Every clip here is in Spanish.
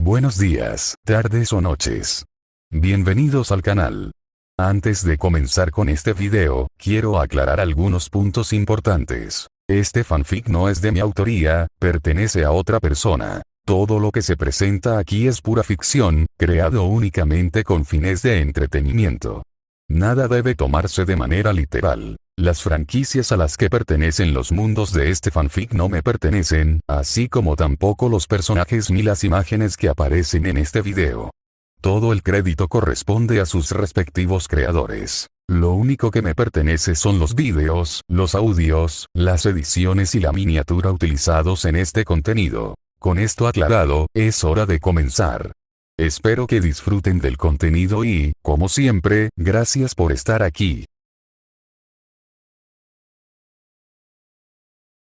Buenos días, tardes o noches. Bienvenidos al canal. Antes de comenzar con este video, quiero aclarar algunos puntos importantes. Este fanfic no es de mi autoría, pertenece a otra persona. Todo lo que se presenta aquí es pura ficción, creado únicamente con fines de entretenimiento. Nada debe tomarse de manera literal. Las franquicias a las que pertenecen los mundos de este fanfic no me pertenecen, así como tampoco los personajes ni las imágenes que aparecen en este video. Todo el crédito corresponde a sus respectivos creadores. Lo único que me pertenece son los vídeos, los audios, las ediciones y la miniatura utilizados en este contenido. Con esto aclarado, es hora de comenzar. Espero que disfruten del contenido y, como siempre, gracias por estar aquí.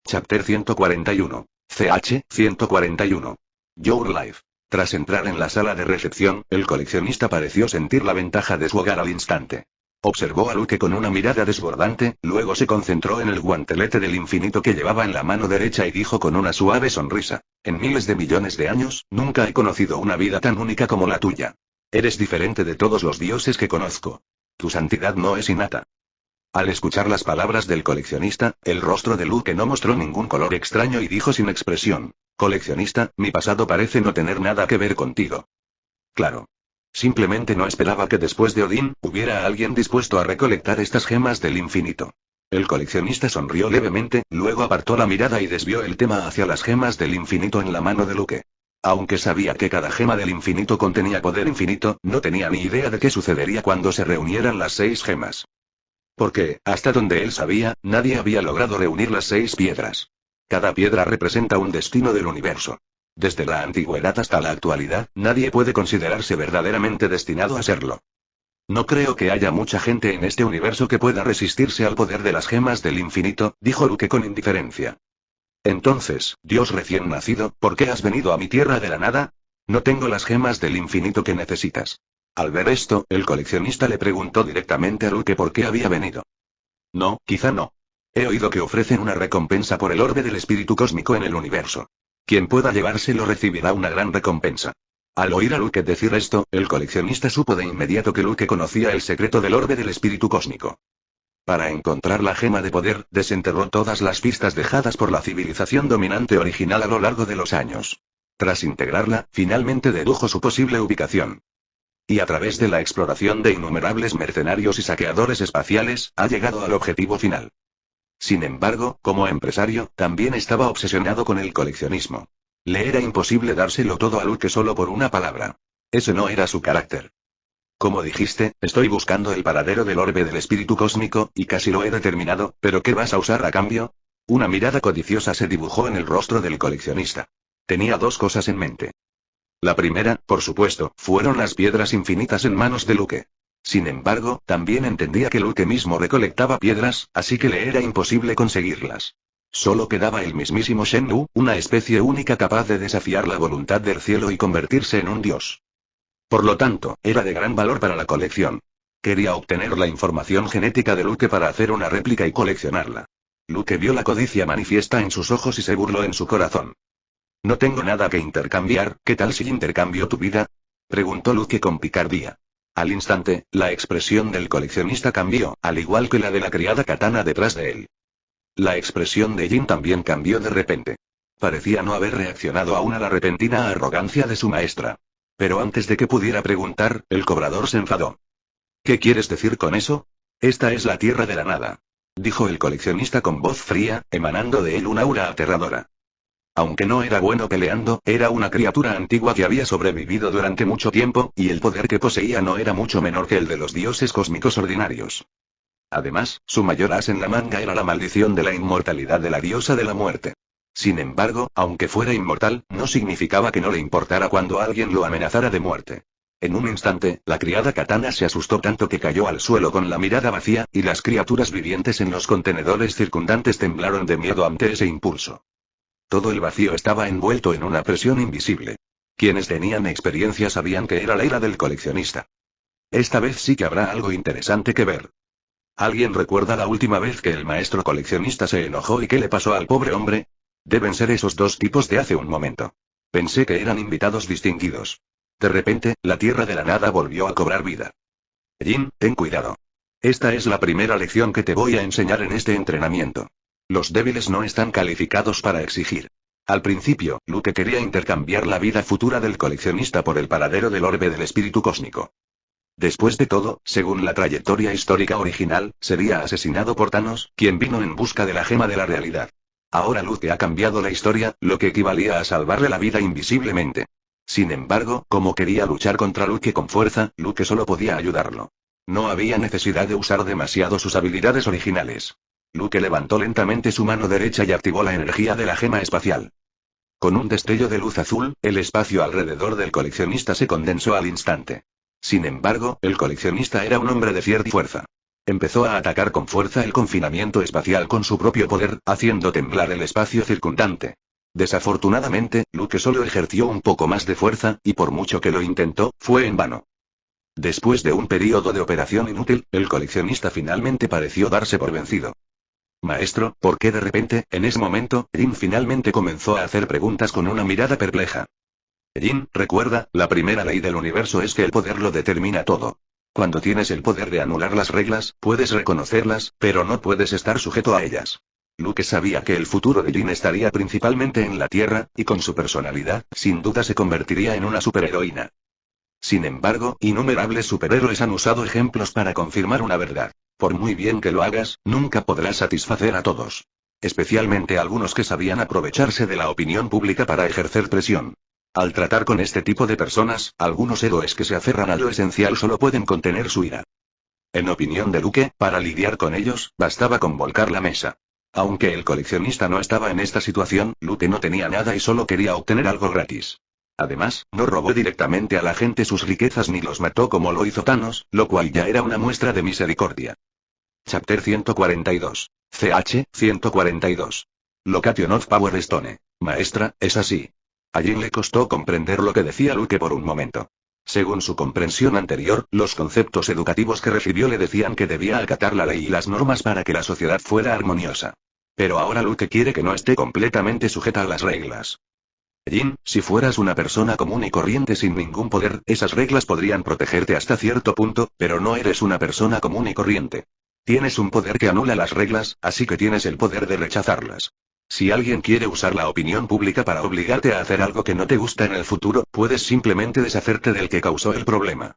Chapter 141. CH 141. Your Life. Tras entrar en la sala de recepción, el coleccionista pareció sentir la ventaja de su hogar al instante. Observó a Luke con una mirada desbordante, luego se concentró en el guantelete del infinito que llevaba en la mano derecha y dijo con una suave sonrisa: en miles de millones de años, nunca he conocido una vida tan única como la tuya. Eres diferente de todos los dioses que conozco. Tu santidad no es innata. Al escuchar las palabras del coleccionista, el rostro de Luke no mostró ningún color extraño y dijo sin expresión: coleccionista, mi pasado parece no tener nada que ver contigo. Claro. Simplemente no esperaba que después de Odín, hubiera alguien dispuesto a recolectar estas gemas del infinito. El coleccionista sonrió levemente, luego apartó la mirada y desvió el tema hacia las gemas del infinito en la mano de Luke. Aunque sabía que cada gema del infinito contenía poder infinito, no tenía ni idea de qué sucedería cuando se reunieran las 6 gemas. Porque, hasta donde él sabía, nadie había logrado reunir las 6 piedras. Cada piedra representa un destino del universo. Desde la antigüedad hasta la actualidad, nadie puede considerarse verdaderamente destinado a serlo. No creo que haya mucha gente en este universo que pueda resistirse al poder de las gemas del infinito, dijo Luke con indiferencia. Entonces, Dios recién nacido, ¿por qué has venido a mi tierra de la nada? No tengo las gemas del infinito que necesitas. Al ver esto, el coleccionista le preguntó directamente a Luke por qué había venido. No, quizá no. He oído que ofrecen una recompensa por el orbe del espíritu cósmico en el universo. Quien pueda llevárselo recibirá una gran recompensa. Al oír a Luke decir esto, el coleccionista supo de inmediato que Luke conocía el secreto del orbe del espíritu cósmico. Para encontrar la gema de poder, desenterró todas las pistas dejadas por la civilización dominante original a lo largo de los años. Tras integrarla, finalmente dedujo su posible ubicación. Y a través de la exploración de innumerables mercenarios y saqueadores espaciales, ha llegado al objetivo final. Sin embargo, como empresario, también estaba obsesionado con el coleccionismo. Le era imposible dárselo todo a Luke solo por una palabra. Ese no era su carácter. Como dijiste, estoy buscando el paradero del orbe del espíritu cósmico, y casi lo he determinado, pero ¿qué vas a usar a cambio? Una mirada codiciosa se dibujó en el rostro del coleccionista. Tenía 2 cosas en mente. La primera, por supuesto, fueron las piedras infinitas en manos de Luke. Sin embargo, también entendía que Luke mismo recolectaba piedras, así que le era imposible conseguirlas. Solo quedaba el mismísimo Shenwu, una especie única capaz de desafiar la voluntad del cielo y convertirse en un dios. Por lo tanto, era de gran valor para la colección. Quería obtener la información genética de Luke para hacer una réplica y coleccionarla. Luke vio la codicia manifiesta en sus ojos y se burló en su corazón. No tengo nada que intercambiar, ¿qué tal si intercambio tu vida? Preguntó Luke con picardía. Al instante, la expresión del coleccionista cambió, al igual que la de la criada Katana detrás de él. La expresión de Jin también cambió de repente. Parecía no haber reaccionado aún a la repentina arrogancia de su maestra. Pero antes de que pudiera preguntar, el cobrador se enfadó. ¿Qué quieres decir con eso? Esta es la tierra de la nada, dijo el coleccionista con voz fría, emanando de él un aura aterradora. Aunque no era bueno peleando, era una criatura antigua que había sobrevivido durante mucho tiempo, y el poder que poseía no era mucho menor que el de los dioses cósmicos ordinarios. Además, su mayor as en la manga era la maldición de la inmortalidad de la diosa de la muerte. Sin embargo, aunque fuera inmortal, no significaba que no le importara cuando alguien lo amenazara de muerte. En un instante, la criada Katana se asustó tanto que cayó al suelo con la mirada vacía, y las criaturas vivientes en los contenedores circundantes temblaron de miedo ante ese impulso. Todo el vacío estaba envuelto en una presión invisible. Quienes tenían experiencia sabían que era la ira del coleccionista. Esta vez sí que habrá algo interesante que ver. ¿Alguien recuerda la última vez que el maestro coleccionista se enojó y qué le pasó al pobre hombre? Deben ser esos 2 tipos de hace un momento. Pensé que eran invitados distinguidos. De repente, la tierra de la nada volvió a cobrar vida. Jin, ten cuidado. Esta es la primera lección que te voy a enseñar en este entrenamiento. Los débiles no están calificados para exigir. Al principio, Luke quería intercambiar la vida futura del coleccionista por el paradero del orbe del espíritu cósmico. Después de todo, según la trayectoria histórica original, sería asesinado por Thanos, quien vino en busca de la gema de la realidad. Ahora Luke ha cambiado la historia, lo que equivalía a salvarle la vida invisiblemente. Sin embargo, como quería luchar contra Luke con fuerza, Luke solo podía ayudarlo. No había necesidad de usar demasiado sus habilidades originales. Luke levantó lentamente su mano derecha y activó la energía de la gema espacial. Con un destello de luz azul, el espacio alrededor del coleccionista se condensó al instante. Sin embargo, el coleccionista era un hombre de cierta fuerza. Empezó a atacar con fuerza el confinamiento espacial con su propio poder, haciendo temblar el espacio circundante. Desafortunadamente, Luke solo ejerció un poco más de fuerza, y por mucho que lo intentó, fue en vano. Después de un período de operación inútil, el coleccionista finalmente pareció darse por vencido. Maestro, ¿por qué de repente, en ese momento, Jin finalmente comenzó a hacer preguntas con una mirada perpleja? Jin, recuerda, la primera ley del universo es que el poder lo determina todo. Cuando tienes el poder de anular las reglas, puedes reconocerlas, pero no puedes estar sujeto a ellas. Luke sabía que el futuro de Jin estaría principalmente en la Tierra, y con su personalidad, sin duda se convertiría en una superheroína. Sin embargo, innumerables superhéroes han usado ejemplos para confirmar una verdad. Por muy bien que lo hagas, nunca podrás satisfacer a todos. Especialmente a algunos que sabían aprovecharse de la opinión pública para ejercer presión. Al tratar con este tipo de personas, algunos héroes que se aferran a lo esencial solo pueden contener su ira. En opinión de Luke, para lidiar con ellos, bastaba con volcar la mesa. Aunque el coleccionista no estaba en esta situación, Luke no tenía nada y solo quería obtener algo gratis. Además, no robó directamente a la gente sus riquezas ni los mató como lo hizo Thanos, lo cual ya era una muestra de misericordia. Chapter 142. CH 142. Location of Power Stone. Maestra, es así. A Jin le costó comprender lo que decía Luke por un momento. Según su comprensión anterior, los conceptos educativos que recibió le decían que debía acatar la ley y las normas para que la sociedad fuera armoniosa. Pero ahora Luke quiere que no esté completamente sujeta a las reglas. Jin, si fueras una persona común y corriente sin ningún poder, esas reglas podrían protegerte hasta cierto punto, pero no eres una persona común y corriente. Tienes un poder que anula las reglas, así que tienes el poder de rechazarlas. Si alguien quiere usar la opinión pública para obligarte a hacer algo que no te gusta en el futuro, puedes simplemente deshacerte del que causó el problema.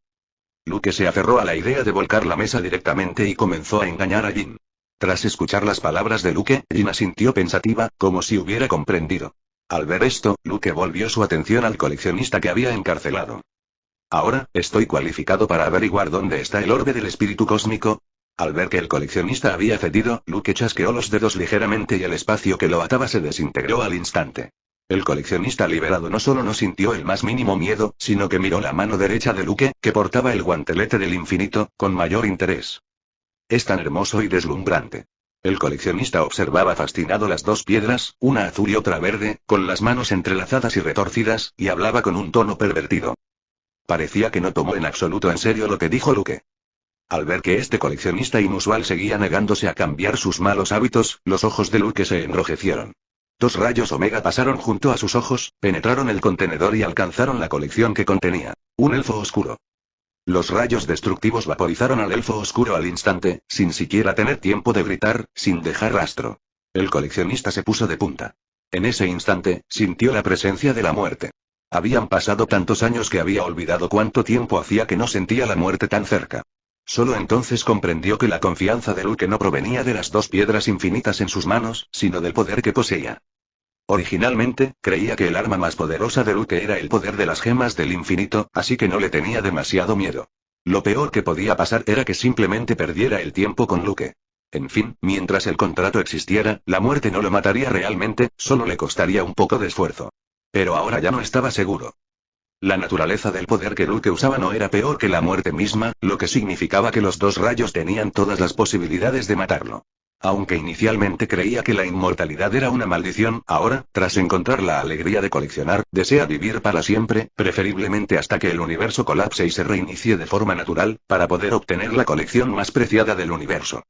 Luke se aferró a la idea de volcar la mesa directamente y comenzó a engañar a Jin. Tras escuchar las palabras de Luke, Jin asintió pensativa, como si hubiera comprendido. Al ver esto, Luke volvió su atención al coleccionista que había encarcelado. Ahora, estoy cualificado para averiguar dónde está el orbe del espíritu cósmico. Al ver que el coleccionista había cedido, Luke chasqueó los dedos ligeramente y el espacio que lo ataba se desintegró al instante. El coleccionista liberado no solo no sintió el más mínimo miedo, sino que miró la mano derecha de Luke, que portaba el guantelete del infinito, con mayor interés. Es tan hermoso y deslumbrante. El coleccionista observaba fascinado las dos piedras, una azul y otra verde, con las manos entrelazadas y retorcidas, y hablaba con un tono pervertido. Parecía que no tomó en absoluto en serio lo que dijo Luke. Al ver que este coleccionista inusual seguía negándose a cambiar sus malos hábitos, los ojos de Luke se enrojecieron. Dos rayos Omega pasaron junto a sus ojos, penetraron el contenedor y alcanzaron la colección que contenía. Un elfo oscuro. Los rayos destructivos vaporizaron al elfo oscuro al instante, sin siquiera tener tiempo de gritar, sin dejar rastro. El coleccionista se puso de punta. En ese instante, sintió la presencia de la muerte. Habían pasado tantos años que había olvidado cuánto tiempo hacía que no sentía la muerte tan cerca. Solo entonces comprendió que la confianza de Luke no provenía de las dos piedras infinitas en sus manos, sino del poder que poseía. Originalmente, creía que el arma más poderosa de Luke era el poder de las gemas del infinito, así que no le tenía demasiado miedo. Lo peor que podía pasar era que simplemente perdiera el tiempo con Luke. En fin, mientras el contrato existiera, la muerte no lo mataría realmente, solo le costaría un poco de esfuerzo. Pero ahora ya no estaba seguro. La naturaleza del poder que Luke usaba no era peor que la muerte misma, lo que significaba que los dos rayos tenían todas las posibilidades de matarlo. Aunque inicialmente creía que la inmortalidad era una maldición, ahora, tras encontrar la alegría de coleccionar, desea vivir para siempre, preferiblemente hasta que el universo colapse y se reinicie de forma natural, para poder obtener la colección más preciada del universo.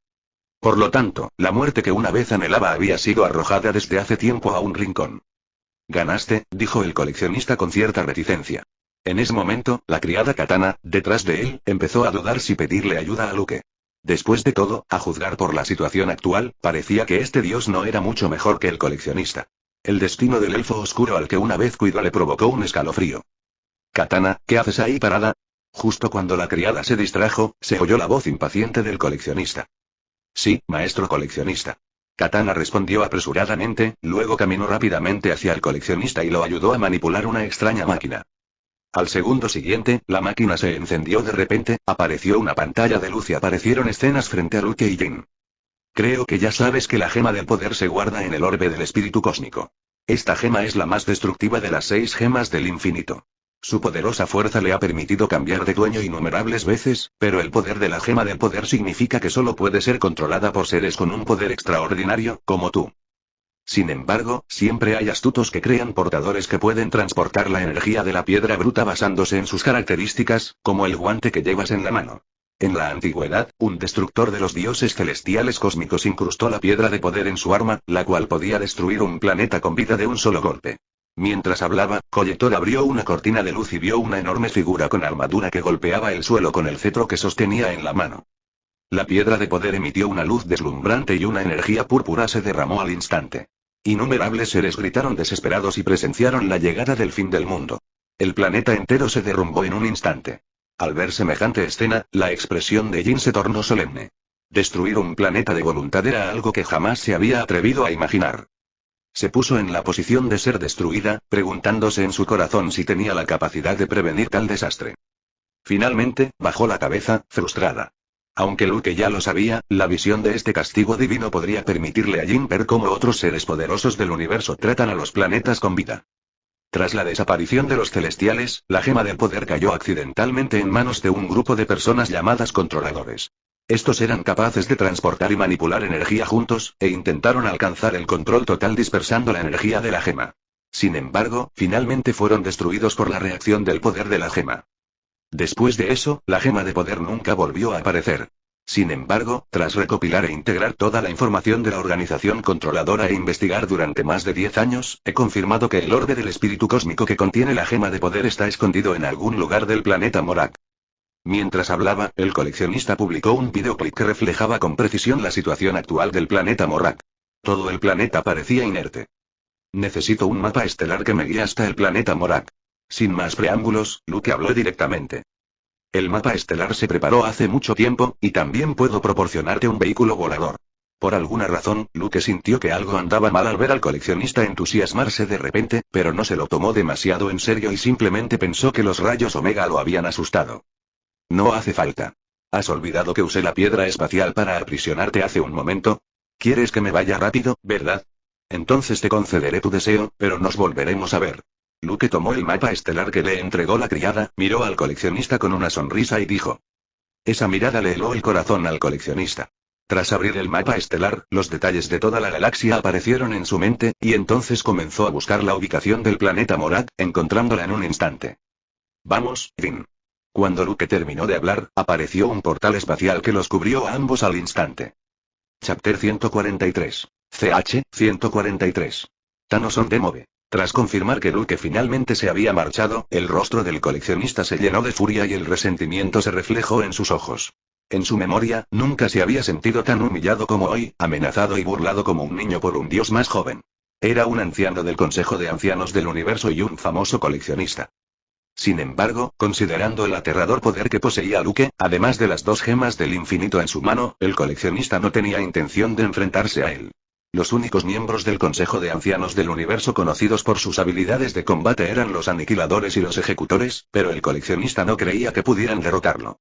Por lo tanto, la muerte que una vez anhelaba había sido arrojada desde hace tiempo a un rincón. Ganaste, dijo el coleccionista con cierta reticencia. En ese momento, la criada Katana, detrás de él, empezó a dudar si pedirle ayuda a Luke. Después de todo, a juzgar por la situación actual, parecía que este dios no era mucho mejor que el coleccionista. El destino del elfo oscuro al que una vez cuidó le provocó un escalofrío. Katana, ¿qué haces ahí parada? Justo cuando la criada se distrajo, se oyó la voz impaciente del coleccionista. Sí, maestro coleccionista. Katana respondió apresuradamente, luego caminó rápidamente hacia el coleccionista y lo ayudó a manipular una extraña máquina. Al segundo siguiente, la máquina se encendió de repente, apareció una pantalla de luz y aparecieron escenas frente a Luke y Jin. Creo que ya sabes que la gema del poder se guarda en el orbe del espíritu cósmico. Esta gema es la más destructiva de las 6 gemas del infinito. Su poderosa fuerza le ha permitido cambiar de dueño innumerables veces, pero el poder de la gema del poder significa que solo puede ser controlada por seres con un poder extraordinario, como tú. Sin embargo, siempre hay astutos que crean portadores que pueden transportar la energía de la piedra bruta basándose en sus características, como el guante que llevas en la mano. En la antigüedad, un destructor de los dioses celestiales cósmicos incrustó la piedra de poder en su arma, la cual podía destruir un planeta con vida de un solo golpe. Mientras hablaba, Collector abrió una cortina de luz y vio una enorme figura con armadura que golpeaba el suelo con el cetro que sostenía en la mano. La piedra de poder emitió una luz deslumbrante y una energía púrpura se derramó al instante. Innumerables seres gritaron desesperados y presenciaron la llegada del fin del mundo. El planeta entero se derrumbó en un instante. Al ver semejante escena, la expresión de Jin se tornó solemne. Destruir un planeta de voluntad era algo que jamás se había atrevido a imaginar. Se puso en la posición de ser destruida, preguntándose en su corazón si tenía la capacidad de prevenir tal desastre. Finalmente, bajó la cabeza, frustrada. Aunque Luke ya lo sabía, la visión de este castigo divino podría permitirle a Jin ver cómo otros seres poderosos del universo tratan a los planetas con vida. Tras la desaparición de los celestiales, la gema del poder cayó accidentalmente en manos de un grupo de personas llamadas controladores. Estos eran capaces de transportar y manipular energía juntos, e intentaron alcanzar el control total dispersando la energía de la gema. Sin embargo, finalmente fueron destruidos por la reacción del poder de la gema. Después de eso, la gema de poder nunca volvió a aparecer. Sin embargo, tras recopilar e integrar toda la información de la organización controladora e investigar durante más de 10 años, he confirmado que el orbe del espíritu cósmico que contiene la gema de poder está escondido en algún lugar del planeta Morak. Mientras hablaba, el coleccionista publicó un videoclip que reflejaba con precisión la situación actual del planeta Morak. Todo el planeta parecía inerte. Necesito un mapa estelar que me guíe hasta el planeta Morak. Sin más preámbulos, Luke habló directamente. El mapa estelar se preparó hace mucho tiempo, y también puedo proporcionarte un vehículo volador. Por alguna razón, Luke sintió que algo andaba mal al ver al coleccionista entusiasmarse de repente, pero no se lo tomó demasiado en serio y simplemente pensó que los rayos Omega lo habían asustado. No hace falta. ¿Has olvidado que usé la piedra espacial para aprisionarte hace un momento? ¿Quieres que me vaya rápido, verdad? Entonces te concederé tu deseo, pero nos volveremos a ver. Luke tomó el mapa estelar que le entregó la criada, miró al coleccionista con una sonrisa y dijo. Esa mirada le heló el corazón al coleccionista. Tras abrir el mapa estelar, los detalles de toda la galaxia aparecieron en su mente, y entonces comenzó a buscar la ubicación del planeta Morak, encontrándola en un instante. Vamos, Jin. Cuando Luke terminó de hablar, apareció un portal espacial que los cubrió a ambos al instante. Chapter 143. CH 143. Thanos on the move. Tras confirmar que Luke finalmente se había marchado, el rostro del coleccionista se llenó de furia y el resentimiento se reflejó en sus ojos. En su memoria, nunca se había sentido tan humillado como hoy, amenazado y burlado como un niño por un dios más joven. Era un anciano del Consejo de Ancianos del Universo y un famoso coleccionista. Sin embargo, considerando el aterrador poder que poseía Luke, además de las 2 gemas del infinito en su mano, el coleccionista no tenía intención de enfrentarse a él. Los únicos miembros del Consejo de Ancianos del Universo conocidos por sus habilidades de combate eran los aniquiladores y los ejecutores, pero el coleccionista no creía que pudieran derrotarlo.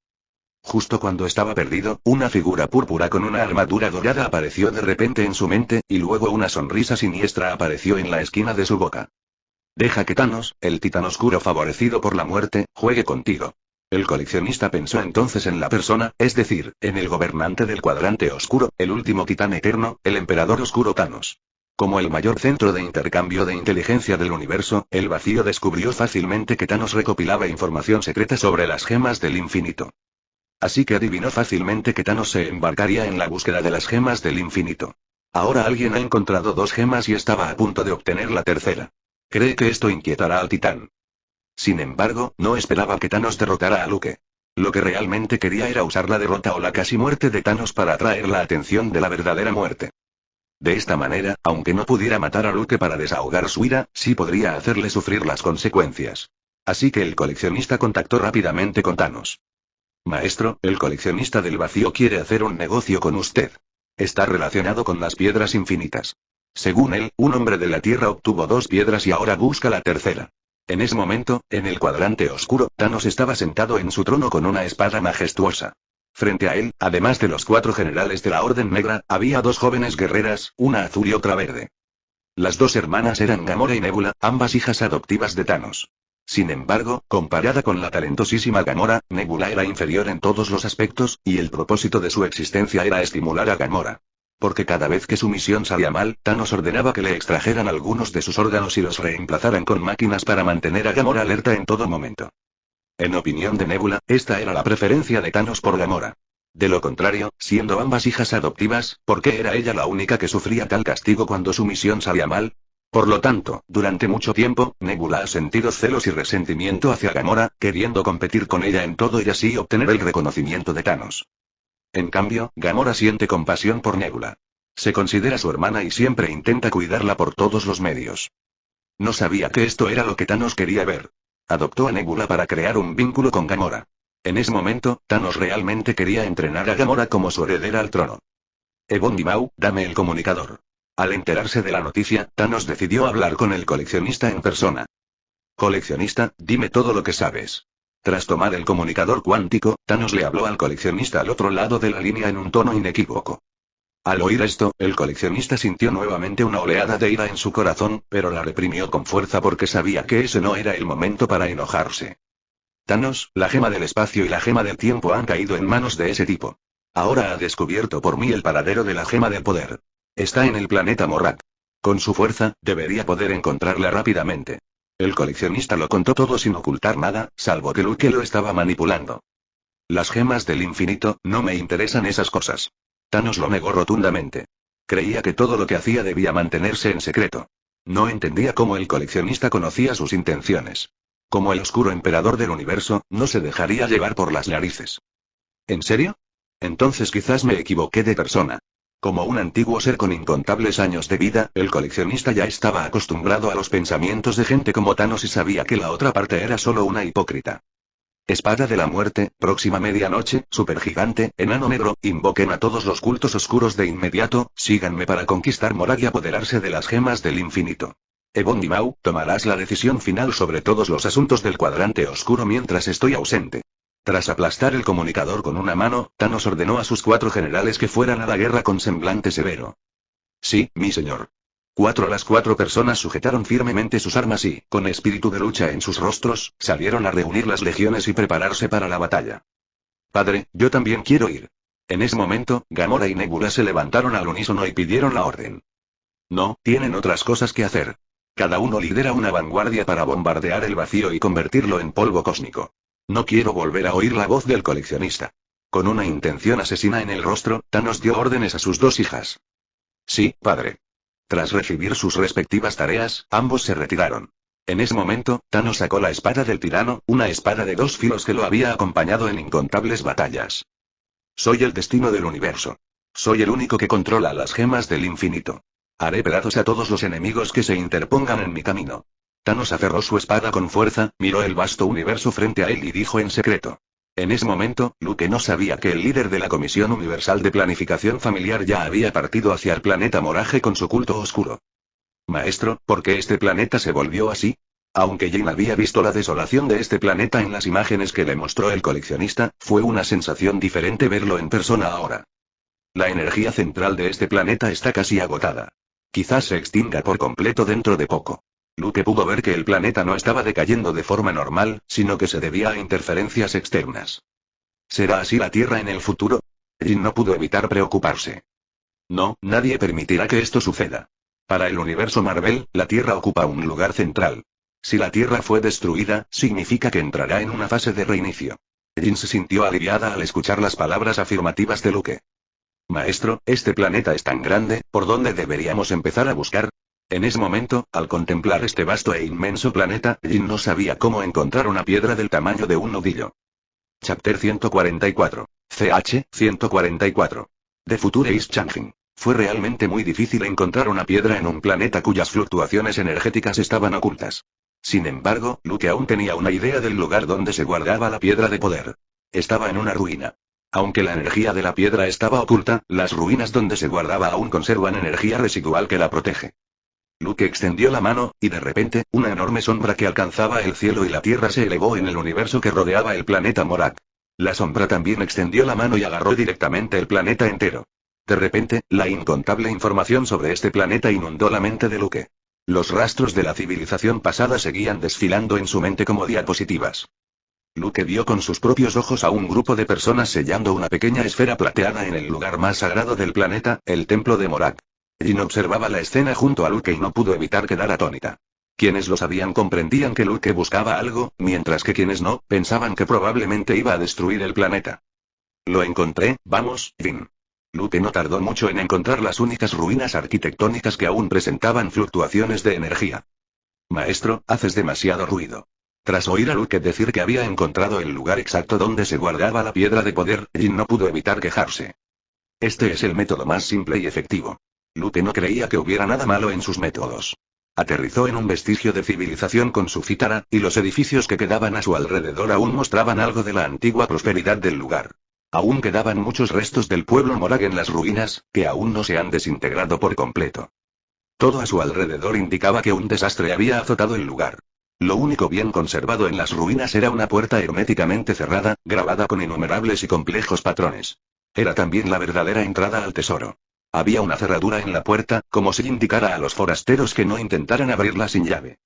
Justo cuando estaba perdido, una figura púrpura con una armadura dorada apareció de repente en su mente, y luego una sonrisa siniestra apareció en la esquina de su boca. Deja que Thanos, el titán oscuro favorecido por la muerte, juegue contigo. El coleccionista pensó entonces en la persona, es decir, en el gobernante del cuadrante oscuro, el último titán eterno, el emperador oscuro Thanos. Como el mayor centro de intercambio de inteligencia del universo, el vacío descubrió fácilmente que Thanos recopilaba información secreta sobre las gemas del infinito. Así que adivinó fácilmente que Thanos se embarcaría en la búsqueda de las gemas del infinito. Ahora alguien ha encontrado 2 gemas y estaba a punto de obtener la tercera. Cree que esto inquietará al titán. Sin embargo, no esperaba que Thanos derrotara a Luke. Lo que realmente quería era usar la derrota o la casi muerte de Thanos para atraer la atención de la verdadera muerte. De esta manera, aunque no pudiera matar a Luke para desahogar su ira, sí podría hacerle sufrir las consecuencias. Así que el coleccionista contactó rápidamente con Thanos. Maestro, el coleccionista del vacío quiere hacer un negocio con usted. Está relacionado con las piedras infinitas. Según él, un hombre de la Tierra obtuvo 2 piedras y ahora busca la tercera. En ese momento, en el cuadrante oscuro, Thanos estaba sentado en su trono con una espada majestuosa. Frente a él, además de los 4 generales de la Orden Negra, había 2 jóvenes guerreras, una azul y otra verde. Las 2 hermanas eran Gamora y Nebula, ambas hijas adoptivas de Thanos. Sin embargo, comparada con la talentosísima Gamora, Nebula era inferior en todos los aspectos, y el propósito de su existencia era estimular a Gamora. Porque cada vez que su misión salía mal, Thanos ordenaba que le extrajeran algunos de sus órganos y los reemplazaran con máquinas para mantener a Gamora alerta en todo momento. En opinión de Nebula, esta era la preferencia de Thanos por Gamora. De lo contrario, siendo ambas hijas adoptivas, ¿por qué era ella la única que sufría tal castigo cuando su misión salía mal? Por lo tanto, durante mucho tiempo, Nebula ha sentido celos y resentimiento hacia Gamora, queriendo competir con ella en todo y así obtener el reconocimiento de Thanos. En cambio, Gamora siente compasión por Nebula. Se considera su hermana y siempre intenta cuidarla por todos los medios. No sabía que esto era lo que Thanos quería ver. Adoptó a Nebula para crear un vínculo con Gamora. En ese momento, Thanos realmente quería entrenar a Gamora como su heredera al trono. Ebon-Dimau, dame el comunicador. Al enterarse de la noticia, Thanos decidió hablar con el coleccionista en persona. Coleccionista, dime todo lo que sabes. Tras tomar el comunicador cuántico, Thanos le habló al coleccionista al otro lado de la línea en un tono inequívoco. Al oír esto, el coleccionista sintió nuevamente una oleada de ira en su corazón, pero la reprimió con fuerza porque sabía que ese no era el momento para enojarse. Thanos, la gema del espacio y la gema del tiempo han caído en manos de ese tipo. Ahora ha descubierto por mí el paradero de la gema del poder. Está en el planeta Morag. Con su fuerza, debería poder encontrarla rápidamente. El coleccionista lo contó todo sin ocultar nada, salvo que Luke lo estaba manipulando. Las gemas del infinito, no me interesan esas cosas. Thanos lo negó rotundamente. Creía que todo lo que hacía debía mantenerse en secreto. No entendía cómo el coleccionista conocía sus intenciones. Como el oscuro emperador del universo, no se dejaría llevar por las narices. ¿En serio? Entonces quizás me equivoqué de persona. Como un antiguo ser con incontables años de vida, el coleccionista ya estaba acostumbrado a los pensamientos de gente como Thanos y sabía que la otra parte era solo una hipócrita. Espada de la muerte, próxima medianoche, supergigante, enano negro, invoquen a todos los cultos oscuros de inmediato, síganme para conquistar Morag y apoderarse de las gemas del infinito. Ebon-Dimau, tomarás la decisión final sobre todos los asuntos del cuadrante oscuro mientras estoy ausente. Tras aplastar el comunicador con una mano, Thanos ordenó a sus 4 generales que fueran a la guerra con semblante severo. Sí, mi señor. Las 4 personas sujetaron firmemente sus armas y, con espíritu de lucha en sus rostros, salieron a reunir las legiones y prepararse para la batalla. Padre, yo también quiero ir. En ese momento, Gamora y Nebula se levantaron al unísono y pidieron la orden. No, tienen otras cosas que hacer. Cada uno lidera una vanguardia para bombardear el vacío y convertirlo en polvo cósmico. No quiero volver a oír la voz del coleccionista. Con una intención asesina en el rostro, Thanos dio órdenes a sus 2 hijas. Sí, padre. Tras recibir sus respectivas tareas, ambos se retiraron. En ese momento, Thanos sacó la espada del tirano, una espada de 2 filos que lo había acompañado en incontables batallas. Soy el destino del universo. Soy el único que controla las gemas del infinito. Haré pedazos a todos los enemigos que se interpongan en mi camino. Thanos aferró su espada con fuerza, miró el vasto universo frente a él y dijo en secreto. En ese momento, Luke no sabía que el líder de la Comisión Universal de Planificación Familiar ya había partido hacia el planeta Morage con su culto oscuro. Maestro, ¿por qué este planeta se volvió así? Aunque Jin había visto la desolación de este planeta en las imágenes que le mostró el coleccionista, fue una sensación diferente verlo en persona ahora. La energía central de este planeta está casi agotada. Quizás se extinga por completo dentro de poco. Luke pudo ver que el planeta no estaba decayendo de forma normal, sino que se debía a interferencias externas. ¿Será así la Tierra en el futuro? Jin no pudo evitar preocuparse. No, nadie permitirá que esto suceda. Para el universo Marvel, la Tierra ocupa un lugar central. Si la Tierra fue destruida, significa que entrará en una fase de reinicio. Jin se sintió aliviada al escuchar las palabras afirmativas de Luke. Maestro, este planeta es tan grande, ¿por dónde deberíamos empezar a buscar? En ese momento, al contemplar este vasto e inmenso planeta, Jin no sabía cómo encontrar una piedra del tamaño de un nudillo. Chapter 144. CH 144. The Future is Changing. Fue realmente muy difícil encontrar una piedra en un planeta cuyas fluctuaciones energéticas estaban ocultas. Sin embargo, Luke aún tenía una idea del lugar donde se guardaba la piedra de poder. Estaba en una ruina. Aunque la energía de la piedra estaba oculta, las ruinas donde se guardaba aún conservan energía residual que la protege. Luke extendió la mano, y de repente, una enorme sombra que alcanzaba el cielo y la tierra se elevó en el universo que rodeaba el planeta Morak. La sombra también extendió la mano y agarró directamente el planeta entero. De repente, la incontable información sobre este planeta inundó la mente de Luke. Los rastros de la civilización pasada seguían desfilando en su mente como diapositivas. Luke vio con sus propios ojos a un grupo de personas sellando una pequeña esfera plateada en el lugar más sagrado del planeta, el templo de Morak. Jin observaba la escena junto a Luke y no pudo evitar quedar atónita. Quienes lo sabían comprendían que Luke buscaba algo, mientras que quienes no, pensaban que probablemente iba a destruir el planeta. Lo encontré, vamos, Jin. Luke no tardó mucho en encontrar las únicas ruinas arquitectónicas que aún presentaban fluctuaciones de energía. Maestro, haces demasiado ruido. Tras oír a Luke decir que había encontrado el lugar exacto donde se guardaba la piedra de poder, Jin no pudo evitar quejarse. Este es el método más simple y efectivo. Luke no creía que hubiera nada malo en sus métodos. Aterrizó en un vestigio de civilización con su cítara, y los edificios que quedaban a su alrededor aún mostraban algo de la antigua prosperidad del lugar. Aún quedaban muchos restos del pueblo Morak en las ruinas, que aún no se han desintegrado por completo. Todo a su alrededor indicaba que un desastre había azotado el lugar. Lo único bien conservado en las ruinas era una puerta herméticamente cerrada, grabada con innumerables y complejos patrones. Era también la verdadera entrada al tesoro. Había una cerradura en la puerta, como si indicara a los forasteros que no intentaran abrirla sin llave.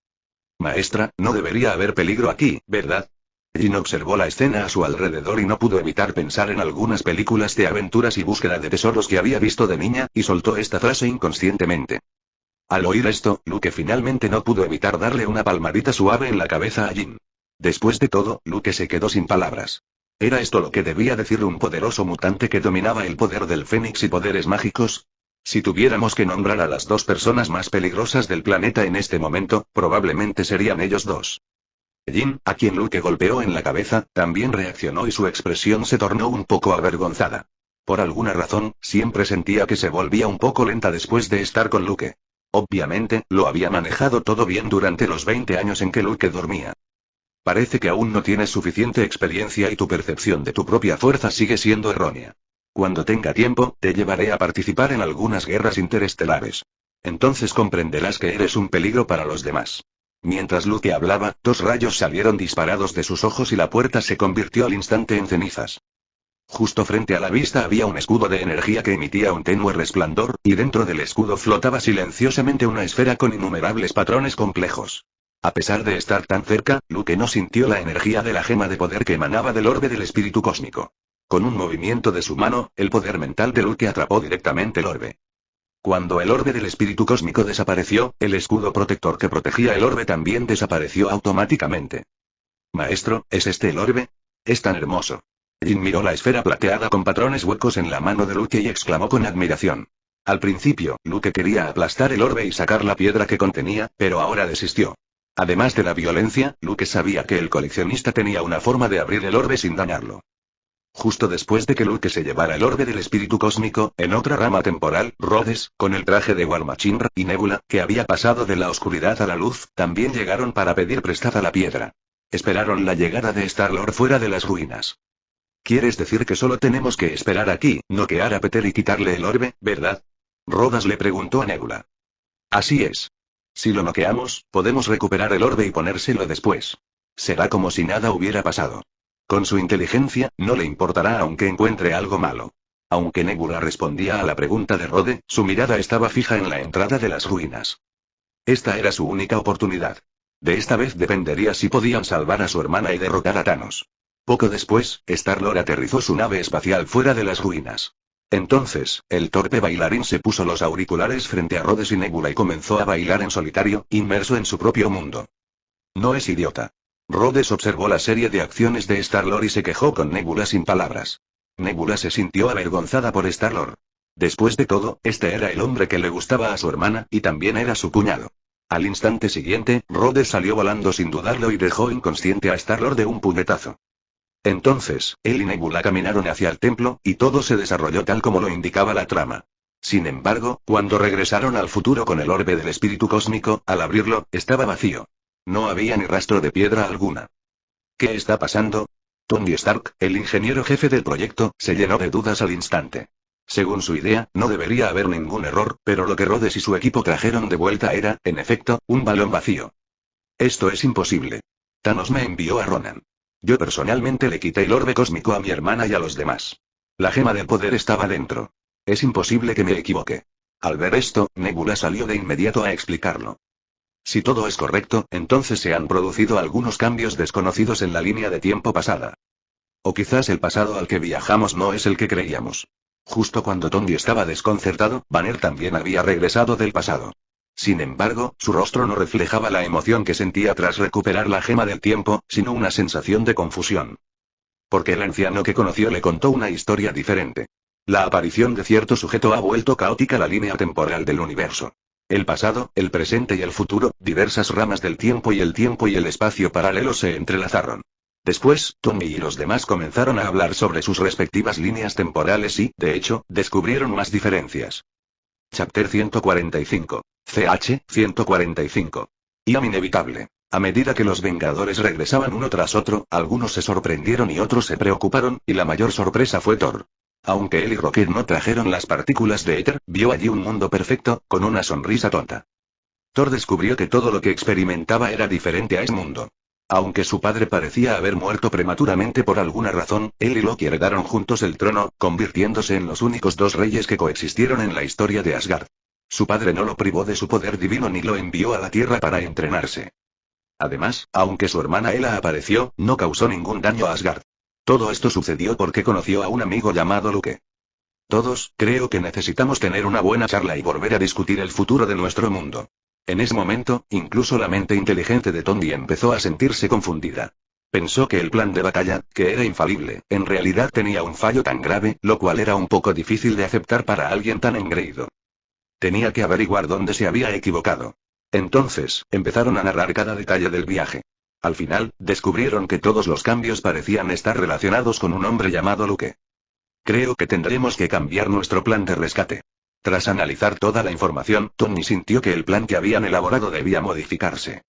Maestra, no debería haber peligro aquí, ¿verdad? Jin observó la escena a su alrededor y no pudo evitar pensar en algunas películas de aventuras y búsqueda de tesoros que había visto de niña, y soltó esta frase inconscientemente. Al oír esto, Luke finalmente no pudo evitar darle una palmadita suave en la cabeza a Jin. Después de todo, Luke se quedó sin palabras. ¿Era esto lo que debía decir un poderoso mutante que dominaba el poder del Fénix y poderes mágicos? Si tuviéramos que nombrar a las dos personas más peligrosas del planeta en este momento, probablemente serían ellos dos. Jin, a quien Luke golpeó en la cabeza, también reaccionó y su expresión se tornó un poco avergonzada. Por alguna razón, siempre sentía que se volvía un poco lenta después de estar con Luke. Obviamente, lo había manejado todo bien durante los 20 años en que Luke dormía. Parece que aún no tienes suficiente experiencia y tu percepción de tu propia fuerza sigue siendo errónea. Cuando tenga tiempo, te llevaré a participar en algunas guerras interestelares. Entonces comprenderás que eres un peligro para los demás. Mientras Luke hablaba, 2 rayos salieron disparados de sus ojos y la puerta se convirtió al instante en cenizas. Justo frente a la vista había un escudo de energía que emitía un tenue resplandor, y dentro del escudo flotaba silenciosamente una esfera con innumerables patrones complejos. A pesar de estar tan cerca, Luke no sintió la energía de la gema de poder que emanaba del orbe del espíritu cósmico. Con un movimiento de su mano, el poder mental de Luke atrapó directamente el orbe. Cuando el orbe del espíritu cósmico desapareció, el escudo protector que protegía el orbe también desapareció automáticamente. Maestro, ¿es este el orbe? Es tan hermoso. Jin miró la esfera plateada con patrones huecos en la mano de Luke y exclamó con admiración. Al principio, Luke quería aplastar el orbe y sacar la piedra que contenía, pero ahora desistió. Además de la violencia, Luke sabía que el coleccionista tenía una forma de abrir el orbe sin dañarlo. Justo después de que Luke se llevara el orbe del espíritu cósmico, en otra rama temporal, Rhodes, con el traje de War Machine, y Nebula, que había pasado de la oscuridad a la luz, también llegaron para pedir prestada la piedra. Esperaron la llegada de Star-Lord fuera de las ruinas. ¿Quieres decir que solo tenemos que esperar aquí, noquear a Peter y quitarle el orbe, verdad? Rhodes le preguntó a Nebula. Así es. Si lo noqueamos, podemos recuperar el orbe y ponérselo después. Será como si nada hubiera pasado. Con su inteligencia, no le importará aunque encuentre algo malo. Aunque Nebula respondía a la pregunta de Rhodes, su mirada estaba fija en la entrada de las ruinas. Esta era su única oportunidad. De esta vez dependería si podían salvar a su hermana y derrotar a Thanos. Poco después, Star-Lord aterrizó su nave espacial fuera de las ruinas. Entonces, el torpe bailarín se puso los auriculares frente a Rhodes y Nebula y comenzó a bailar en solitario, inmerso en su propio mundo. No es idiota. Rhodes observó la serie de acciones de Star-Lord y se quejó con Nebula sin palabras. Nebula se sintió avergonzada por Star-Lord. Después de todo, este era el hombre que le gustaba a su hermana, y también era su cuñado. Al instante siguiente, Rhodes salió volando sin dudarlo y dejó inconsciente a Star-Lord de un puñetazo. Entonces, él y Nebula caminaron hacia el templo, y todo se desarrolló tal como lo indicaba la trama. Sin embargo, cuando regresaron al futuro con el orbe del espíritu cósmico, al abrirlo, estaba vacío. No había ni rastro de piedra alguna. ¿Qué está pasando? Tony Stark, el ingeniero jefe del proyecto, se llenó de dudas al instante. Según su idea, no debería haber ningún error, pero lo que Rhodes y su equipo trajeron de vuelta era, en efecto, un balón vacío. Esto es imposible. Thanos me envió a Ronan. Yo personalmente le quité el orbe cósmico a mi hermana y a los demás. La gema del poder estaba dentro. Es imposible que me equivoque. Al ver esto, Nebula salió de inmediato a explicarlo. Si todo es correcto, entonces se han producido algunos cambios desconocidos en la línea de tiempo pasada. O quizás el pasado al que viajamos no es el que creíamos. Justo cuando Tony estaba desconcertado, Banner también había regresado del pasado. Sin embargo, su rostro no reflejaba la emoción que sentía tras recuperar la gema del tiempo, sino una sensación de confusión. Porque el anciano que conoció le contó una historia diferente. La aparición de cierto sujeto ha vuelto caótica la línea temporal del universo. El pasado, el presente y el futuro, diversas ramas del tiempo y el espacio paralelo se entrelazaron. Después, Tony y los demás comenzaron a hablar sobre sus respectivas líneas temporales y, de hecho, descubrieron más diferencias. Chapter 145. CH 145. IAM inevitable. A medida que los Vengadores regresaban uno tras otro, algunos se sorprendieron y otros se preocuparon, y la mayor sorpresa fue Thor. Aunque él y Rocket no trajeron las partículas de éter, vio allí un mundo perfecto, con una sonrisa tonta. Thor descubrió que todo lo que experimentaba era diferente a ese mundo. Aunque su padre parecía haber muerto prematuramente por alguna razón, él y Loki heredaron juntos el trono, convirtiéndose en los únicos dos reyes que coexistieron en la historia de Asgard. Su padre no lo privó de su poder divino ni lo envió a la Tierra para entrenarse. Además, aunque su hermana Hela apareció, no causó ningún daño a Asgard. Todo esto sucedió porque conoció a un amigo llamado Luke. Todos, creo que necesitamos tener una buena charla y volver a discutir el futuro de nuestro mundo. En ese momento, incluso la mente inteligente de Tony empezó a sentirse confundida. Pensó que el plan de batalla, que era infalible, en realidad tenía un fallo tan grave, lo cual era un poco difícil de aceptar para alguien tan engreído. Tenía que averiguar dónde se había equivocado. Entonces, empezaron a narrar cada detalle del viaje. Al final, descubrieron que todos los cambios parecían estar relacionados con un hombre llamado Luke. Creo que tendremos que cambiar nuestro plan de rescate. Tras analizar toda la información, Tony sintió que el plan que habían elaborado debía modificarse.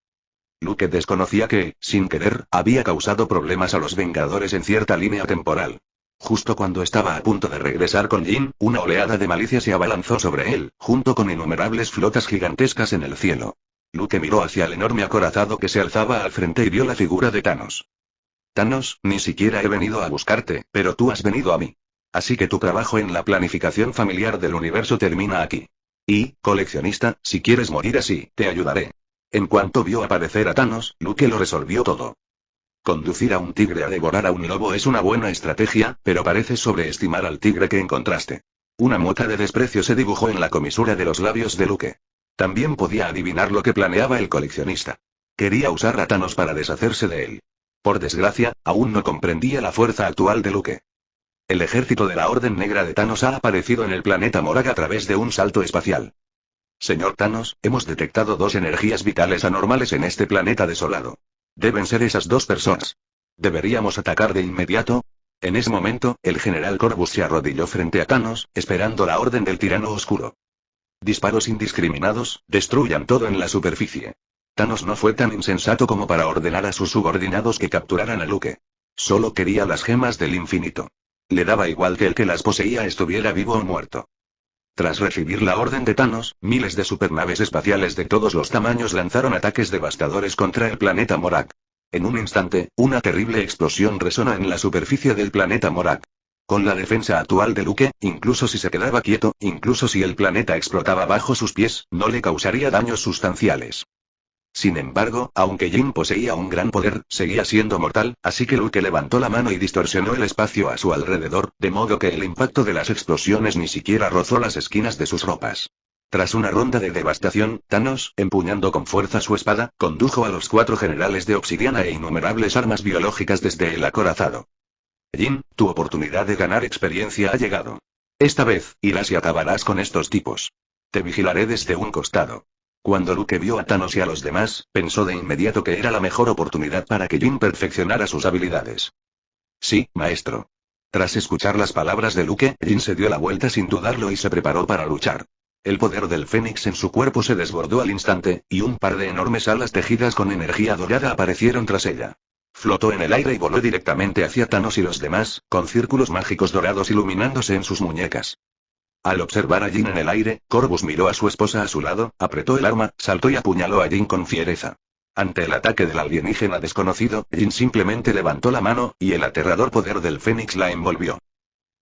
Luke desconocía que, sin querer, había causado problemas a los Vengadores en cierta línea temporal. Justo cuando estaba a punto de regresar con Jean, una oleada de malicia se abalanzó sobre él, junto con innumerables flotas gigantescas en el cielo. Luke miró hacia el enorme acorazado que se alzaba al frente y vio la figura de Thanos. Thanos, ni siquiera he venido a buscarte, pero tú has venido a mí. Así que tu trabajo en la planificación familiar del universo termina aquí. Y, coleccionista, si quieres morir así, te ayudaré. En cuanto vio aparecer a Thanos, Luke lo resolvió todo. Conducir a un tigre a devorar a un lobo es una buena estrategia, pero pareces sobreestimar al tigre que encontraste. Una mueca de desprecio se dibujó en la comisura de los labios de Luke. También podía adivinar lo que planeaba el coleccionista. Quería usar a Thanos para deshacerse de él. Por desgracia, aún no comprendía la fuerza actual de Luke. El ejército de la Orden Negra de Thanos ha aparecido en el planeta Morag a través de un salto espacial. Señor Thanos, hemos detectado dos energías vitales anormales en este planeta desolado. Deben ser esas dos personas. ¿Deberíamos atacar de inmediato? En ese momento, el general Corvus se arrodilló frente a Thanos, esperando la orden del tirano oscuro. Disparos indiscriminados, destruyan todo en la superficie. Thanos no fue tan insensato como para ordenar a sus subordinados que capturaran a Luke. Solo quería las gemas del infinito. Le daba igual que el que las poseía estuviera vivo o muerto. Tras recibir la orden de Thanos, miles de supernaves espaciales de todos los tamaños lanzaron ataques devastadores contra el planeta Morag. En un instante, una terrible explosión resonó en la superficie del planeta Morag. Con la defensa actual de Luke, incluso si se quedaba quieto, incluso si el planeta explotaba bajo sus pies, no le causaría daños sustanciales. Sin embargo, aunque Jean poseía un gran poder, seguía siendo mortal, así que Luke levantó la mano y distorsionó el espacio a su alrededor, de modo que el impacto de las explosiones ni siquiera rozó las esquinas de sus ropas. Tras una ronda de devastación, Thanos, empuñando con fuerza su espada, condujo a los 4 generales de obsidiana e innumerables armas biológicas desde el acorazado. Jean, tu oportunidad de ganar experiencia ha llegado. Esta vez, irás y acabarás con estos tipos. Te vigilaré desde un costado. Cuando Luke vio a Thanos y a los demás, pensó de inmediato que era la mejor oportunidad para que Jin perfeccionara sus habilidades. Sí, maestro. Tras escuchar las palabras de Luke, Jin se dio la vuelta sin dudarlo y se preparó para luchar. El poder del Fénix en su cuerpo se desbordó al instante, y un par de enormes alas tejidas con energía dorada aparecieron tras ella. Flotó en el aire y voló directamente hacia Thanos y los demás, con círculos mágicos dorados iluminándose en sus muñecas. Al observar a Jin en el aire, Corvus miró a su esposa a su lado, apretó el arma, saltó y apuñaló a Jin con fiereza. Ante el ataque del alienígena desconocido, Jin simplemente levantó la mano, y el aterrador poder del Fénix la envolvió.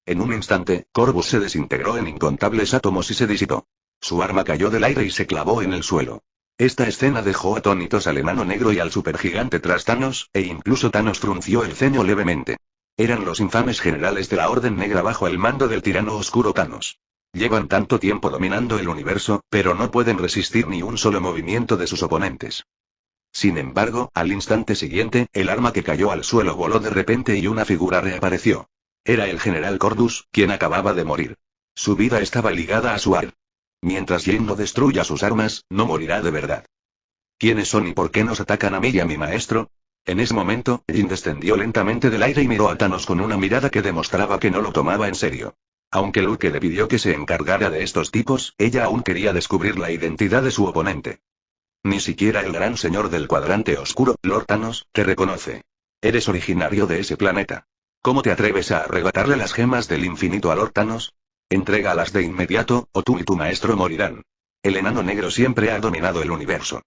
En un instante, Corvus se desintegró en incontables átomos y se disipó. Su arma cayó del aire y se clavó en el suelo. Esta escena dejó atónitos al enano negro y al supergigante tras Thanos, e incluso Thanos frunció el ceño levemente. Eran los infames generales de la Orden Negra bajo el mando del tirano oscuro Thanos. Llevan tanto tiempo dominando el universo, pero no pueden resistir ni un solo movimiento de sus oponentes. Sin embargo, al instante siguiente, el arma que cayó al suelo voló de repente y una figura reapareció. Era el general Cordus, quien acababa de morir. Su vida estaba ligada a su ar. Mientras Jin no destruya sus armas, no morirá de verdad. ¿Quiénes son y por qué nos atacan a mí y a mi maestro? En ese momento, Jin descendió lentamente del aire y miró a Thanos con una mirada que demostraba que no lo tomaba en serio. Aunque Luke le pidió que se encargara de estos tipos, ella aún quería descubrir la identidad de su oponente. Ni siquiera el gran señor del cuadrante oscuro, Lord Thanos, te reconoce. Eres originario de ese planeta. ¿Cómo te atreves a arrebatarle las gemas del infinito a Lord Thanos? Entrégalas de inmediato, o tú y tu maestro morirán. El enano negro siempre ha dominado el universo.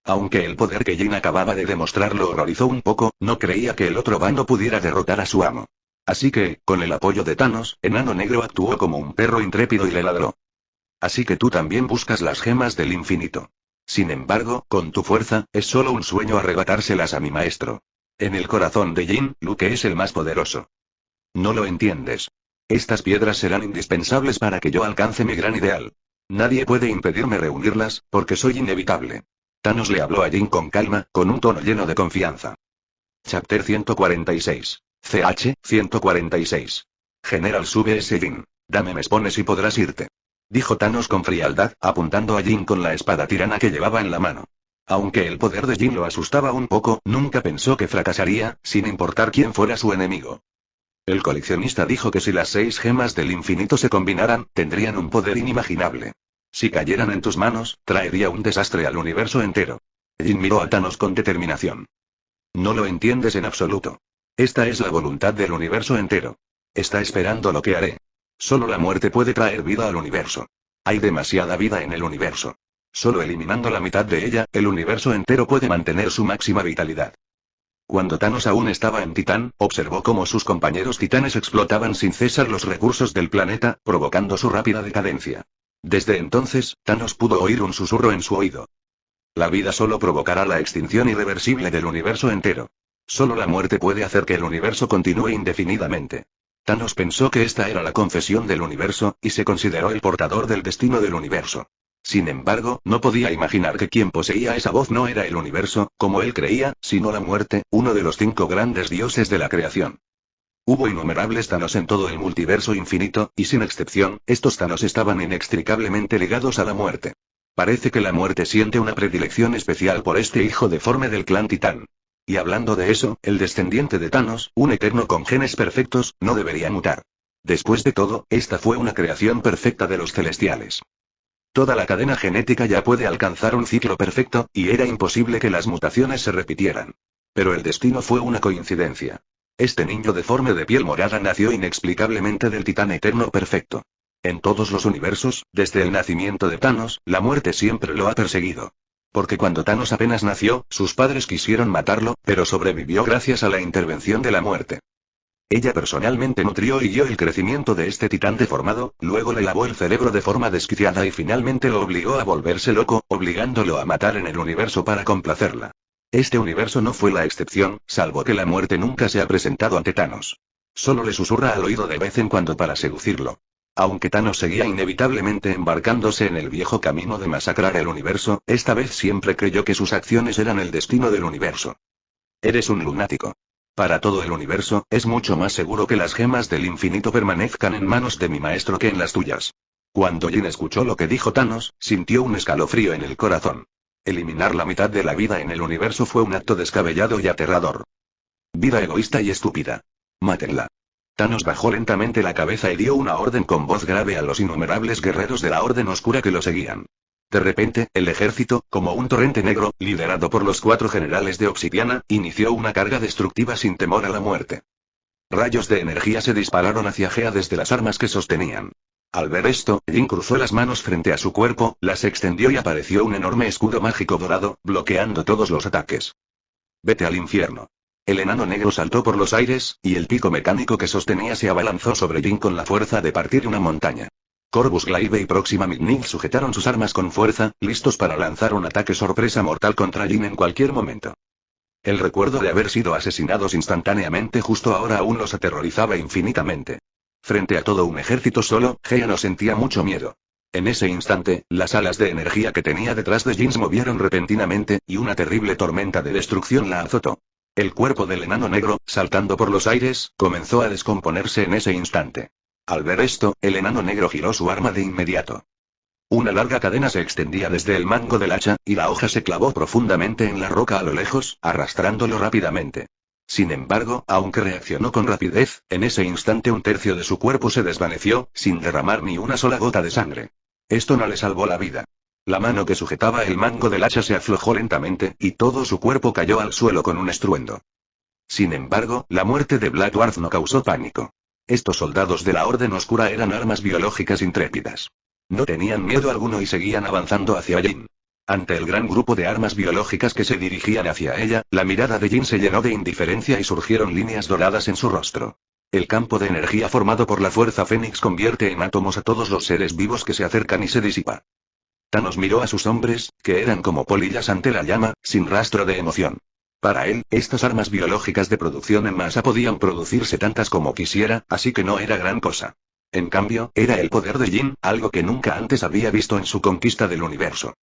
Aunque el poder que Jin acababa de demostrar lo horrorizó un poco, no creía que el otro bando pudiera derrotar a su amo. Así que, con el apoyo de Thanos, Enano Negro actuó como un perro intrépido y le ladró. Así que tú también buscas las gemas del infinito. Sin embargo, con tu fuerza, es solo un sueño arrebatárselas a mi maestro. En el corazón de Jin, Luke es el más poderoso. No lo entiendes. Estas piedras serán indispensables para que yo alcance mi gran ideal. Nadie puede impedirme reunirlas, porque soy inevitable. Thanos le habló a Jin con calma, con un tono lleno de confianza. Chapter 146. CH, 146. General sube ese Jin. Dame mespones y podrás irte. Dijo Thanos con frialdad, apuntando a Jin con la espada tirana que llevaba en la mano. Aunque el poder de Jin lo asustaba un poco, nunca pensó que fracasaría, sin importar quién fuera su enemigo. El coleccionista dijo que si las 6 gemas del infinito se combinaran, tendrían un poder inimaginable. Si cayeran en tus manos, traería un desastre al universo entero. Jin miró a Thanos con determinación. No lo entiendes en absoluto. Esta es la voluntad del universo entero. Está esperando lo que haré. Solo la muerte puede traer vida al universo. Hay demasiada vida en el universo. Solo eliminando la mitad de ella, el universo entero puede mantener su máxima vitalidad. Cuando Thanos aún estaba en Titán, observó cómo sus compañeros titanes explotaban sin cesar los recursos del planeta, provocando su rápida decadencia. Desde entonces, Thanos pudo oír un susurro en su oído. La vida solo provocará la extinción irreversible del universo entero. Solo la muerte puede hacer que el universo continúe indefinidamente. Thanos pensó que esta era la confesión del universo, y se consideró el portador del destino del universo. Sin embargo, no podía imaginar que quien poseía esa voz no era el universo, como él creía, sino la muerte, uno de los 5 grandes dioses de la creación. Hubo innumerables Thanos en todo el multiverso infinito, y sin excepción, estos Thanos estaban inextricablemente ligados a la muerte. Parece que la muerte siente una predilección especial por este hijo deforme del clan Titán. Y hablando de eso, el descendiente de Thanos, un eterno con genes perfectos, no debería mutar. Después de todo, esta fue una creación perfecta de los celestiales. Toda la cadena genética ya puede alcanzar un ciclo perfecto, y era imposible que las mutaciones se repitieran. Pero el destino fue una coincidencia. Este niño deforme de piel morada nació inexplicablemente del titán eterno perfecto. En todos los universos, desde el nacimiento de Thanos, la muerte siempre lo ha perseguido. Porque cuando Thanos apenas nació, sus padres quisieron matarlo, pero sobrevivió gracias a la intervención de la muerte. Ella personalmente nutrió y guió el crecimiento de este titán deformado, luego le lavó el cerebro de forma desquiciada y finalmente lo obligó a volverse loco, obligándolo a matar en el universo para complacerla. Este universo no fue la excepción, salvo que la muerte nunca se ha presentado ante Thanos. Solo le susurra al oído de vez en cuando para seducirlo. Aunque Thanos seguía inevitablemente embarcándose en el viejo camino de masacrar el universo, esta vez siempre creyó que sus acciones eran el destino del universo. Eres un lunático. Para todo el universo, es mucho más seguro que las gemas del infinito permanezcan en manos de mi maestro que en las tuyas. Cuando Jin escuchó lo que dijo Thanos, sintió un escalofrío en el corazón. Eliminar la mitad de la vida en el universo fue un acto descabellado y aterrador. Vida egoísta y estúpida. Mátenla. Thanos bajó lentamente la cabeza y dio una orden con voz grave a los innumerables guerreros de la Orden Oscura que lo seguían. De repente, el ejército, como un torrente negro, liderado por los 4 generales de obsidiana, inició una carga destructiva sin temor a la muerte. Rayos de energía se dispararon hacia Gea desde las armas que sostenían. Al ver esto, Jin cruzó las manos frente a su cuerpo, las extendió y apareció un enorme escudo mágico dorado, bloqueando todos los ataques. Vete al infierno. El enano negro saltó por los aires, y el pico mecánico que sostenía se abalanzó sobre Jin con la fuerza de partir una montaña. Corvus Glaive y Próxima Midnight sujetaron sus armas con fuerza, listos para lanzar un ataque sorpresa mortal contra Jin en cualquier momento. El recuerdo de haber sido asesinados instantáneamente justo ahora aún los aterrorizaba infinitamente. Frente a todo un ejército solo, Gea no sentía mucho miedo. En ese instante, las alas de energía que tenía detrás de Jin se movieron repentinamente, y una terrible tormenta de destrucción la azotó. El cuerpo del enano negro, saltando por los aires, comenzó a descomponerse en ese instante. Al ver esto, el enano negro giró su arma de inmediato. Una larga cadena se extendía desde el mango del hacha, y la hoja se clavó profundamente en la roca a lo lejos, arrastrándolo rápidamente. Sin embargo, aunque reaccionó con rapidez, en ese instante un tercio de su cuerpo se desvaneció, sin derramar ni una sola gota de sangre. Esto no le salvó la vida. La mano que sujetaba el mango del hacha se aflojó lentamente, y todo su cuerpo cayó al suelo con un estruendo. Sin embargo, la muerte de Black Dwarf no causó pánico. Estos soldados de la Orden Oscura eran armas biológicas intrépidas. No tenían miedo alguno y seguían avanzando hacia Jin. Ante el gran grupo de armas biológicas que se dirigían hacia ella, la mirada de Jin se llenó de indiferencia y surgieron líneas doradas en su rostro. El campo de energía formado por la fuerza Fénix convierte en átomos a todos los seres vivos que se acercan y se disipa. Thanos miró a sus hombres, que eran como polillas ante la llama, sin rastro de emoción. Para él, estas armas biológicas de producción en masa podían producirse tantas como quisiera, así que no era gran cosa. En cambio, era el poder de Jin, algo que nunca antes había visto en su conquista del universo.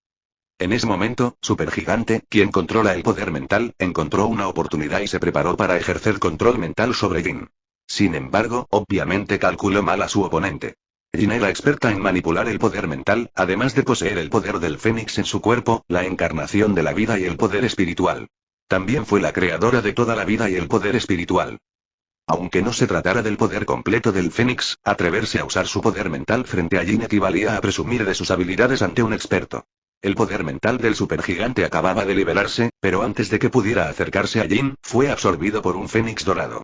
En ese momento, Supergigante, quien controla el poder mental, encontró una oportunidad y se preparó para ejercer control mental sobre Jin. Sin embargo, obviamente calculó mal a su oponente. Jin era experta en manipular el poder mental, además de poseer el poder del Fénix en su cuerpo, la encarnación de la vida y el poder espiritual. También fue la creadora de toda la vida y el poder espiritual. Aunque no se tratara del poder completo del Fénix, atreverse a usar su poder mental frente a Jin equivalía a presumir de sus habilidades ante un experto. El poder mental del supergigante acababa de liberarse, pero antes de que pudiera acercarse a Jin, fue absorbido por un Fénix dorado.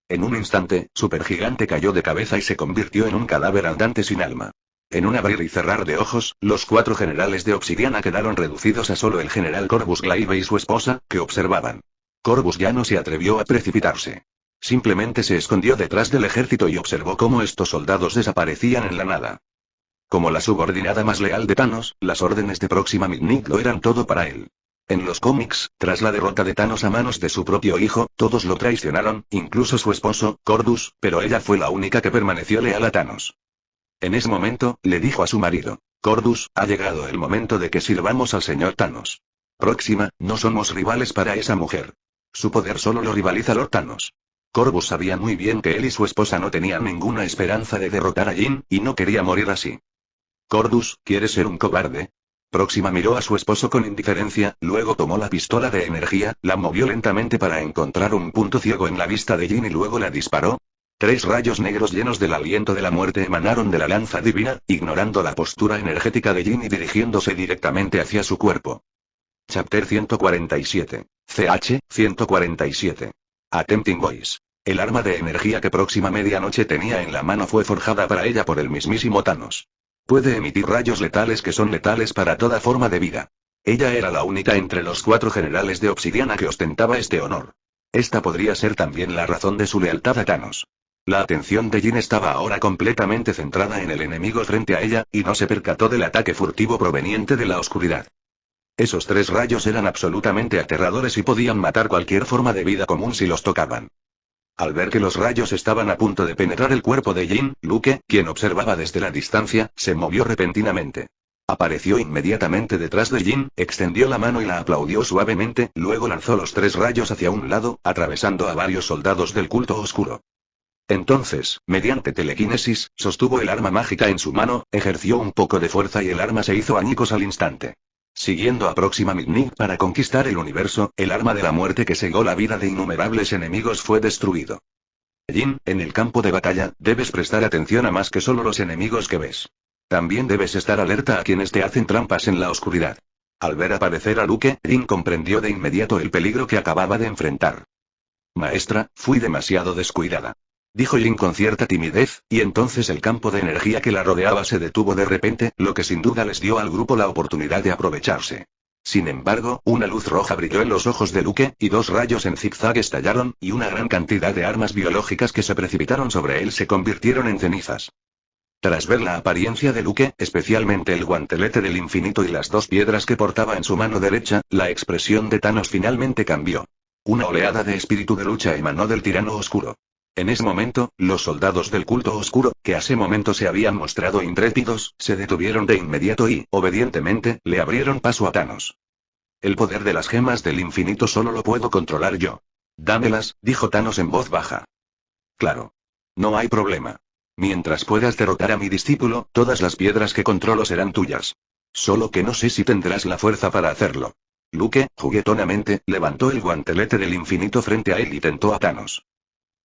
En un instante, Supergigante cayó de cabeza y se convirtió en un cadáver andante sin alma. En un abrir y cerrar de ojos, los 4 generales de obsidiana quedaron reducidos a solo el general Corvus Glaive y su esposa, que observaban. Corvus ya no se atrevió a precipitarse. Simplemente se escondió detrás del ejército y observó cómo estos soldados desaparecían en la nada. Como la subordinada más leal de Thanos, las órdenes de Próxima Midnight lo eran todo para él. En los cómics, tras la derrota de Thanos a manos de su propio hijo, todos lo traicionaron, incluso su esposo, Cordus, pero ella fue la única que permaneció leal a Thanos. En ese momento, le dijo a su marido, Cordus, ha llegado el momento de que sirvamos al señor Thanos. Próxima, no somos rivales para esa mujer. Su poder solo lo rivaliza Lord Thanos. Corvus sabía muy bien que él y su esposa no tenían ninguna esperanza de derrotar a Jin, y no quería morir así. Cordus, ¿quieres ser un cobarde? Próxima miró a su esposo con indiferencia, luego tomó la pistola de energía, la movió lentamente para encontrar un punto ciego en la vista de Jin y luego la disparó. 3 rayos negros llenos del aliento de la muerte emanaron de la lanza divina, ignorando la postura energética de Jin y dirigiéndose directamente hacia su cuerpo. Chapter 147. CH, 147. Attempting Voice. El arma de energía que Próxima Medianoche tenía en la mano fue forjada para ella por el mismísimo Thanos. Puede emitir rayos letales que son letales para toda forma de vida. Ella era la única entre los 4 generales de obsidiana que ostentaba este honor. Esta podría ser también la razón de su lealtad a Thanos. La atención de Jin estaba ahora completamente centrada en el enemigo frente a ella, y no se percató del ataque furtivo proveniente de la oscuridad. Esos 3 rayos eran absolutamente aterradores y podían matar cualquier forma de vida común si los tocaban. Al ver que los rayos estaban a punto de penetrar el cuerpo de Jin, Luke, quien observaba desde la distancia, se movió repentinamente. Apareció inmediatamente detrás de Jin, extendió la mano y la aplaudió suavemente, luego lanzó los 3 rayos hacia un lado, atravesando a varios soldados del culto oscuro. Entonces, mediante telequinesis, sostuvo el arma mágica en su mano, ejerció un poco de fuerza y el arma se hizo añicos al instante. Siguiendo a Próxima Mitnick para conquistar el universo, el arma de la muerte que cegó la vida de innumerables enemigos fue destruido. Jin, en el campo de batalla, debes prestar atención a más que solo los enemigos que ves. También debes estar alerta a quienes te hacen trampas en la oscuridad. Al ver aparecer a Luke, Jin comprendió de inmediato el peligro que acababa de enfrentar. Maestra, fui demasiado descuidada. Dijo Jin con cierta timidez, y entonces el campo de energía que la rodeaba se detuvo de repente, lo que sin duda les dio al grupo la oportunidad de aprovecharse. Sin embargo, una luz roja brilló en los ojos de Luke, y 2 rayos en zigzag estallaron, y una gran cantidad de armas biológicas que se precipitaron sobre él se convirtieron en cenizas. Tras ver la apariencia de Luke, especialmente el guantelete del infinito y las 2 piedras que portaba en su mano derecha, la expresión de Thanos finalmente cambió. Una oleada de espíritu de lucha emanó del tirano oscuro. En ese momento, los soldados del culto oscuro, que hace momento se habían mostrado intrépidos, se detuvieron de inmediato y, obedientemente, le abrieron paso a Thanos. El poder de las gemas del infinito solo lo puedo controlar yo. Dámelas, dijo Thanos en voz baja. Claro. No hay problema. Mientras puedas derrotar a mi discípulo, todas las piedras que controlo serán tuyas. Solo que no sé si tendrás la fuerza para hacerlo. Luke, juguetonamente, levantó el guantelete del infinito frente a él y tentó a Thanos.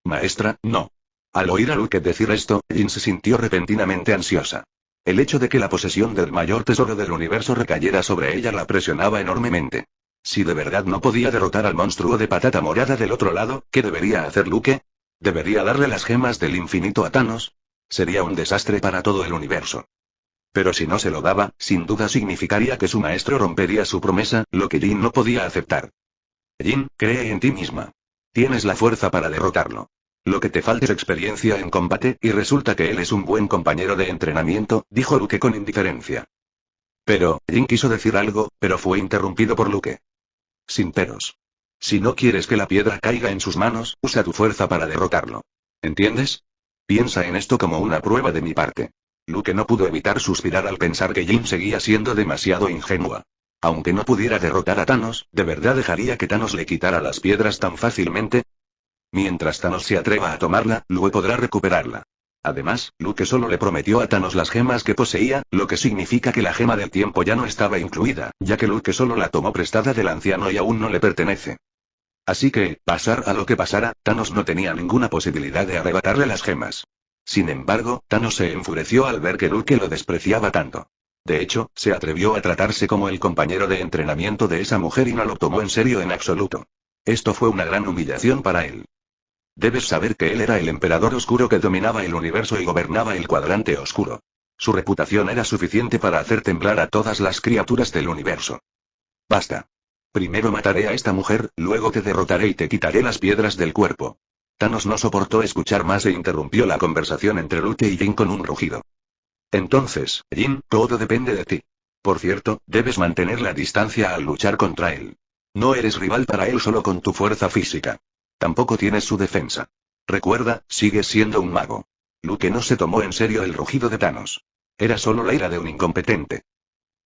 Maestra, no. Al oír a Luke decir esto, Jin se sintió repentinamente ansiosa. El hecho de que la posesión del mayor tesoro del universo recayera sobre ella la presionaba enormemente. Si de verdad no podía derrotar al monstruo de patata morada del otro lado, ¿qué debería hacer Luke? ¿Debería darle las gemas del infinito a Thanos? Sería un desastre para todo el universo. Pero si no se lo daba, sin duda significaría que su maestro rompería su promesa, lo que Jin no podía aceptar. Jin, cree en ti misma. Tienes la fuerza para derrotarlo. Lo que te falta es experiencia en combate, y resulta que él es un buen compañero de entrenamiento, dijo Luke con indiferencia. Pero, Jin quiso decir algo, pero fue interrumpido por Luke. Sin peros. Si no quieres que la piedra caiga en sus manos, usa tu fuerza para derrotarlo. ¿Entiendes? Piensa en esto como una prueba de mi parte. Luke no pudo evitar suspirar al pensar que Jin seguía siendo demasiado ingenua. Aunque no pudiera derrotar a Thanos, ¿de verdad dejaría que Thanos le quitara las piedras tan fácilmente? Mientras Thanos se atreva a tomarla, Luke podrá recuperarla. Además, Luke solo le prometió a Thanos las gemas que poseía, lo que significa que la gema del tiempo ya no estaba incluida, ya que Luke solo la tomó prestada del anciano y aún no le pertenece. Así que, pasar a lo que pasara, Thanos no tenía ninguna posibilidad de arrebatarle las gemas. Sin embargo, Thanos se enfureció al ver que Luke lo despreciaba tanto. De hecho, se atrevió a tratarse como el compañero de entrenamiento de esa mujer y no lo tomó en serio en absoluto. Esto fue una gran humillación para él. Debes saber que él era el emperador oscuro que dominaba el universo y gobernaba el cuadrante oscuro. Su reputación era suficiente para hacer temblar a todas las criaturas del universo. Basta. Primero mataré a esta mujer, luego te derrotaré y te quitaré las piedras del cuerpo. Thanos no soportó escuchar más e interrumpió la conversación entre Luke y Jin con un rugido. Entonces, Jin, todo depende de ti. Por cierto, debes mantener la distancia al luchar contra él. No eres rival para él solo con tu fuerza física. Tampoco tienes su defensa. Recuerda, sigues siendo un mago. Luke no se tomó en serio el rugido de Thanos. Era solo la ira de un incompetente.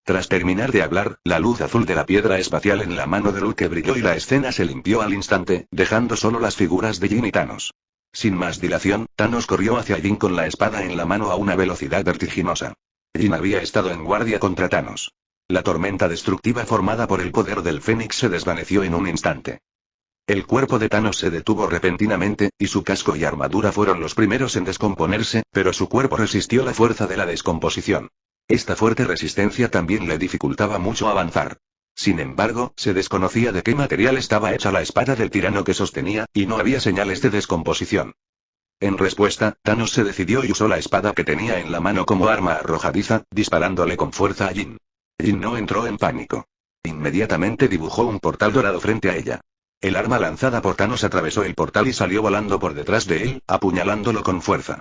Tras terminar de hablar, la luz azul de la piedra espacial en la mano de Luke brilló y la escena se limpió al instante, dejando solo las figuras de Jin y Thanos. Sin más dilación, Thanos corrió hacia Jin con la espada en la mano a una velocidad vertiginosa. Jin había estado en guardia contra Thanos. La tormenta destructiva formada por el poder del Fénix se desvaneció en un instante. El cuerpo de Thanos se detuvo repentinamente, y su casco y armadura fueron los primeros en descomponerse, pero su cuerpo resistió la fuerza de la descomposición. Esta fuerte resistencia también le dificultaba mucho avanzar. Sin embargo, se desconocía de qué material estaba hecha la espada del tirano que sostenía, y no había señales de descomposición. En respuesta, Thanos se decidió y usó la espada que tenía en la mano como arma arrojadiza, disparándole con fuerza a Jin. Jin no entró en pánico. Inmediatamente dibujó un portal dorado frente a ella. El arma lanzada por Thanos atravesó el portal y salió volando por detrás de él, apuñalándolo con fuerza.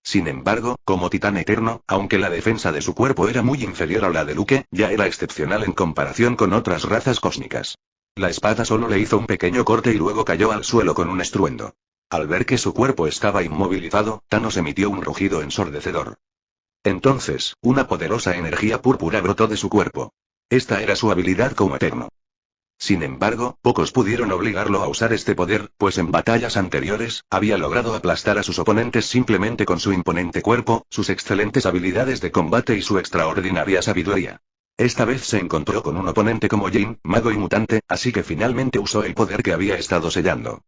Sin embargo, como titán eterno, aunque la defensa de su cuerpo era muy inferior a la de Luke, ya era excepcional en comparación con otras razas cósmicas. La espada solo le hizo un pequeño corte y luego cayó al suelo con un estruendo. Al ver que su cuerpo estaba inmovilizado, Thanos emitió un rugido ensordecedor. Entonces, una poderosa energía púrpura brotó de su cuerpo. Esta era su habilidad como eterno. Sin embargo, pocos pudieron obligarlo a usar este poder, pues en batallas anteriores, había logrado aplastar a sus oponentes simplemente con su imponente cuerpo, sus excelentes habilidades de combate y su extraordinaria sabiduría. Esta vez se encontró con un oponente como Jin, mago y mutante, así que finalmente usó el poder que había estado sellando.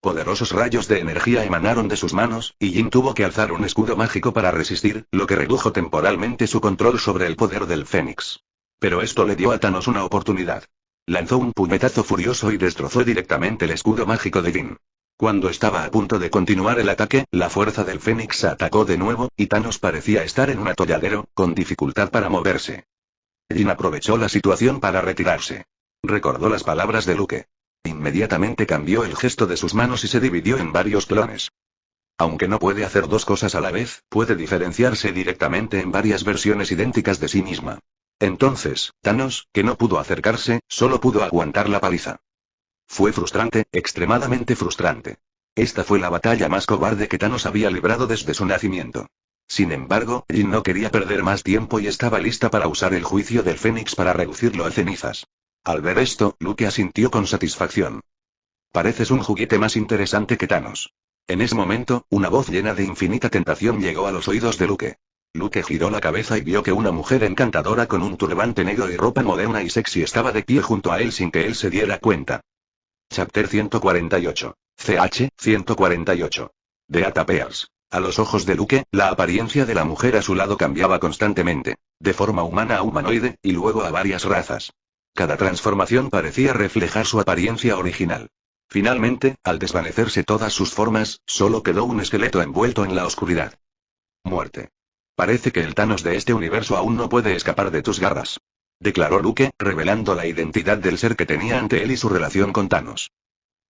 Poderosos rayos de energía emanaron de sus manos, y Jin tuvo que alzar un escudo mágico para resistir, lo que redujo temporalmente su control sobre el poder del Fénix. Pero esto le dio a Thanos una oportunidad. Lanzó un puñetazo furioso y destrozó directamente el escudo mágico de Jin. Cuando estaba a punto de continuar el ataque, la fuerza del Fénix atacó de nuevo, y Thanos parecía estar en un atolladero, con dificultad para moverse. Jin aprovechó la situación para retirarse. Recordó las palabras de Luke. Inmediatamente cambió el gesto de sus manos y se dividió en varios clones. Aunque no puede hacer dos cosas a la vez, puede diferenciarse directamente en varias versiones idénticas de sí misma. Entonces, Thanos, que no pudo acercarse, solo pudo aguantar la paliza. Fue frustrante, extremadamente frustrante. Esta fue la batalla más cobarde que Thanos había librado desde su nacimiento. Sin embargo, Jin no quería perder más tiempo y estaba lista para usar el juicio del Fénix para reducirlo a cenizas. Al ver esto, Luke asintió con satisfacción. Pareces un juguete más interesante que Thanos. En ese momento, una voz llena de infinita tentación llegó a los oídos de Luke. Luke giró la cabeza y vio que una mujer encantadora con un turbante negro y ropa moderna y sexy estaba de pie junto a él sin que él se diera cuenta. Chapter 148. CH 148. Data Pairs. A los ojos de Luke, la apariencia de la mujer a su lado cambiaba constantemente, de forma humana a humanoide, y luego a varias razas. Cada transformación parecía reflejar su apariencia original. Finalmente, al desvanecerse todas sus formas, solo quedó un esqueleto envuelto en la oscuridad. Muerte. Parece que el Thanos de este universo aún no puede escapar de tus garras. Declaró Luke, revelando la identidad del ser que tenía ante él y su relación con Thanos.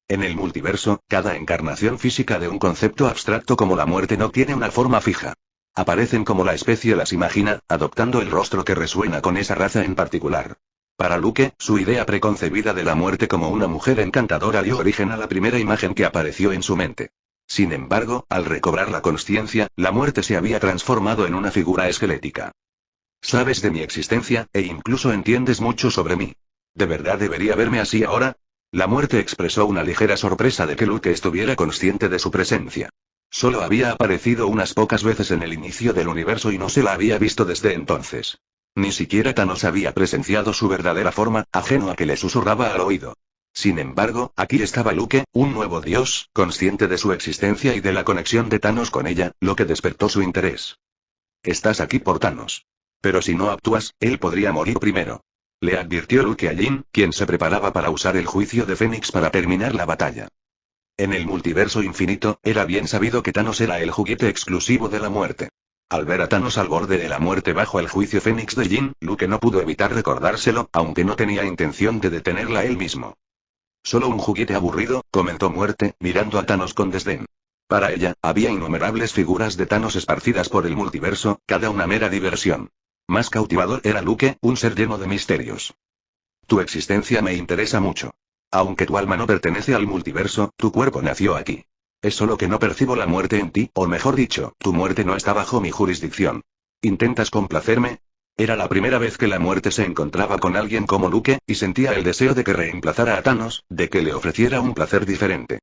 En el multiverso, cada encarnación física de un concepto abstracto como la muerte no tiene una forma fija. Aparecen como la especie las imagina, adoptando el rostro que resuena con esa raza en particular. Para Luke, su idea preconcebida de la muerte como una mujer encantadora dio origen a la primera imagen que apareció en su mente. Sin embargo, al recobrar la consciencia, la muerte se había transformado en una figura esquelética. Sabes de mi existencia, e incluso entiendes mucho sobre mí. ¿De verdad debería verme así ahora? La muerte expresó una ligera sorpresa de que Luke estuviera consciente de su presencia. Solo había aparecido unas pocas veces en el inicio del universo y no se la había visto desde entonces. Ni siquiera Thanos había presenciado su verdadera forma, ajeno a que le susurraba al oído. Sin embargo, aquí estaba Luke, un nuevo dios, consciente de su existencia y de la conexión de Thanos con ella, lo que despertó su interés. Estás aquí por Thanos. Pero si no actúas, él podría morir primero. Le advirtió Luke a Jin, quien se preparaba para usar el juicio de Fénix para terminar la batalla. En el multiverso infinito, era bien sabido que Thanos era el juguete exclusivo de la muerte. Al ver a Thanos al borde de la muerte bajo el juicio Fénix de Jin, Luke no pudo evitar recordárselo, aunque no tenía intención de detenerla él mismo. Solo un juguete aburrido, comentó Muerte, mirando a Thanos con desdén. Para ella, había innumerables figuras de Thanos esparcidas por el multiverso, cada una mera diversión. Más cautivador era Luke, un ser lleno de misterios. Tu existencia me interesa mucho. Aunque tu alma no pertenece al multiverso, tu cuerpo nació aquí. Es solo que no percibo la muerte en ti, o mejor dicho, tu muerte no está bajo mi jurisdicción. ¿Intentas complacerme? Era la primera vez que la muerte se encontraba con alguien como Luke, y sentía el deseo de que reemplazara a Thanos, de que le ofreciera un placer diferente.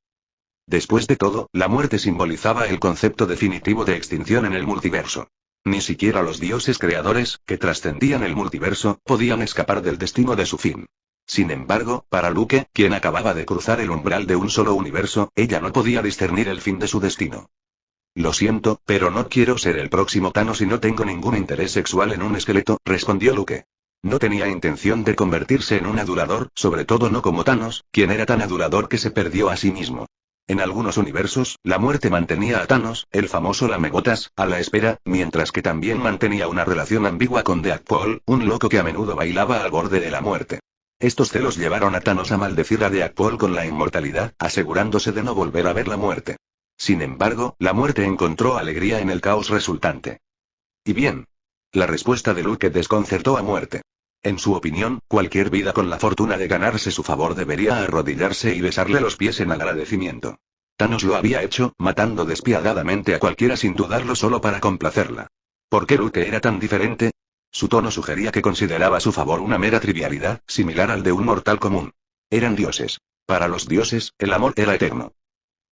Después de todo, la muerte simbolizaba el concepto definitivo de extinción en el multiverso. Ni siquiera los dioses creadores, que trascendían el multiverso, podían escapar del destino de su fin. Sin embargo, para Luke, quien acababa de cruzar el umbral de un solo universo, ella no podía discernir el fin de su destino. Lo siento, pero no quiero ser el próximo Thanos y no tengo ningún interés sexual en un esqueleto, respondió Luke. No tenía intención de convertirse en un adulador, sobre todo no como Thanos, quien era tan adulador que se perdió a sí mismo. En algunos universos, la muerte mantenía a Thanos, el famoso Lamegotas, a la espera, mientras que también mantenía una relación ambigua con Deadpool, un loco que a menudo bailaba al borde de la muerte. Estos celos llevaron a Thanos a maldecir a Deadpool con la inmortalidad, asegurándose de no volver a ver la muerte. Sin embargo, la muerte encontró alegría en el caos resultante. ¿Y bien? La respuesta de Luke desconcertó a Muerte. En su opinión, cualquier vida con la fortuna de ganarse su favor debería arrodillarse y besarle los pies en agradecimiento. Thanos lo había hecho, matando despiadadamente a cualquiera sin dudarlo solo para complacerla. ¿Por qué Luke era tan diferente? Su tono sugería que consideraba su favor una mera trivialidad, similar al de un mortal común. Eran dioses. Para los dioses, el amor era eterno.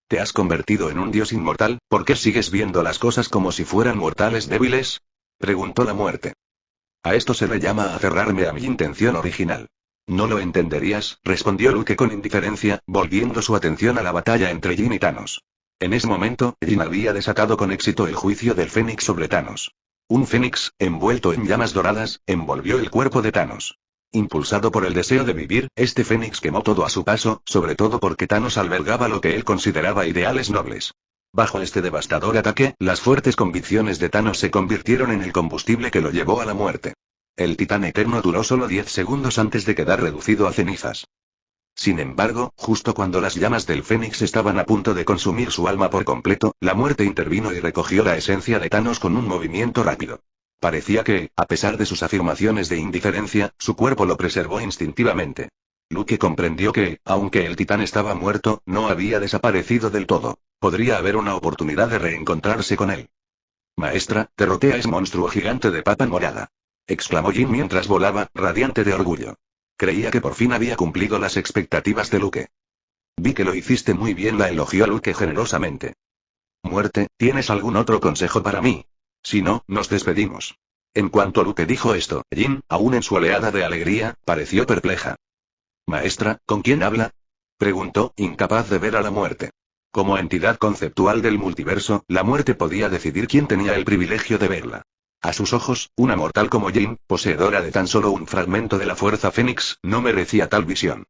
¿Te has convertido en un dios inmortal? ¿Por qué sigues viendo las cosas como si fueran mortales débiles? Preguntó la muerte. A esto se le llama aferrarme a mi intención original. No lo entenderías, respondió Luke con indiferencia, volviendo su atención a la batalla entre Jin y Thanos. En ese momento, Jin había desatado con éxito el juicio del Fénix sobre Thanos. Un Fénix, envuelto en llamas doradas, envolvió el cuerpo de Thanos. Impulsado por el deseo de vivir, este Fénix quemó todo a su paso, sobre todo porque Thanos albergaba lo que él consideraba ideales nobles. Bajo este devastador ataque, las fuertes convicciones de Thanos se convirtieron en el combustible que lo llevó a la muerte. El titán eterno duró solo 10 segundos antes de quedar reducido a cenizas. Sin embargo, justo cuando las llamas del Fénix estaban a punto de consumir su alma por completo, la muerte intervino y recogió la esencia de Thanos con un movimiento rápido. Parecía que, a pesar de sus afirmaciones de indiferencia, su cuerpo lo preservó instintivamente. Luke comprendió que, aunque el titán estaba muerto, no había desaparecido del todo. Podría haber una oportunidad de reencontrarse con él. Maestra, derroté a ese monstruo gigante de papa morada. Exclamó Jin mientras volaba, radiante de orgullo. Creía que por fin había cumplido las expectativas de Luke. Vi que lo hiciste muy bien, la elogió Luke generosamente. Muerte, ¿tienes algún otro consejo para mí? Si no, nos despedimos. En cuanto Luke dijo esto, Jin, aún en su oleada de alegría, pareció perpleja. Maestra, ¿con quién habla? Preguntó, incapaz de ver a la muerte. Como entidad conceptual del multiverso, la muerte podía decidir quién tenía el privilegio de verla. A sus ojos, una mortal como Jin, poseedora de tan solo un fragmento de la fuerza Fénix, no merecía tal visión.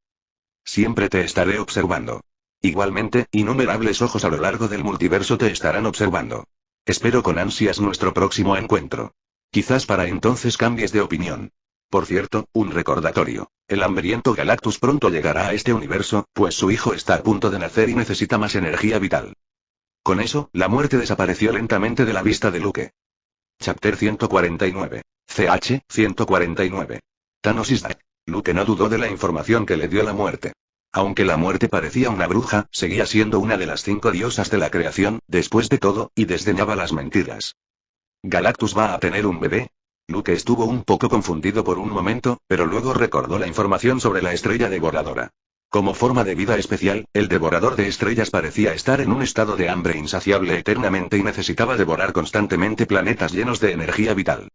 Siempre te estaré observando. Igualmente, innumerables ojos a lo largo del multiverso te estarán observando. Espero con ansias nuestro próximo encuentro. Quizás para entonces cambies de opinión. Por cierto, un recordatorio. El hambriento Galactus pronto llegará a este universo, pues su hijo está a punto de nacer y necesita más energía vital. Con eso, la muerte desapareció lentamente de la vista de Luke. Chapter 149. CH 149. Thanos is dead. Luke no dudó de la información que le dio la muerte. Aunque la muerte parecía una bruja, seguía siendo una de las 5 diosas de la creación, después de todo, y desdeñaba las mentiras. ¿Galactus va a tener un bebé? Luke estuvo un poco confundido por un momento, pero luego recordó la información sobre la estrella devoradora. Como forma de vida especial, el devorador de estrellas parecía estar en un estado de hambre insaciable eternamente y necesitaba devorar constantemente planetas llenos de energía vital.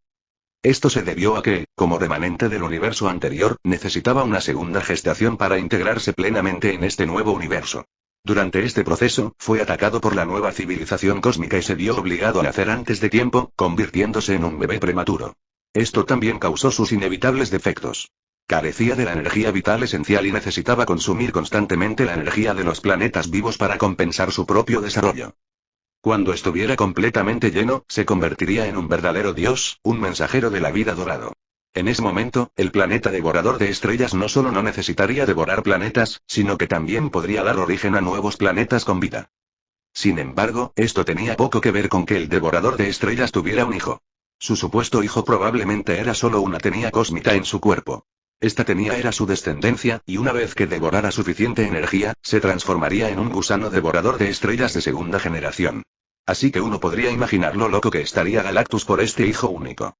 Esto se debió a que, como remanente del universo anterior, necesitaba una segunda gestación para integrarse plenamente en este nuevo universo. Durante este proceso, fue atacado por la nueva civilización cósmica y se vio obligado a nacer antes de tiempo, convirtiéndose en un bebé prematuro. Esto también causó sus inevitables defectos. Carecía de la energía vital esencial y necesitaba consumir constantemente la energía de los planetas vivos para compensar su propio desarrollo. Cuando estuviera completamente lleno, se convertiría en un verdadero dios, un mensajero de la vida dorado. En ese momento, el planeta devorador de estrellas no solo no necesitaría devorar planetas, sino que también podría dar origen a nuevos planetas con vida. Sin embargo, esto tenía poco que ver con que el devorador de estrellas tuviera un hijo. Su supuesto hijo probablemente era solo una tenía cósmica en su cuerpo. Esta tenía era su descendencia, y una vez que devorara suficiente energía, se transformaría en un gusano devorador de estrellas de segunda generación. Así que uno podría imaginar lo loco que estaría Galactus por este hijo único.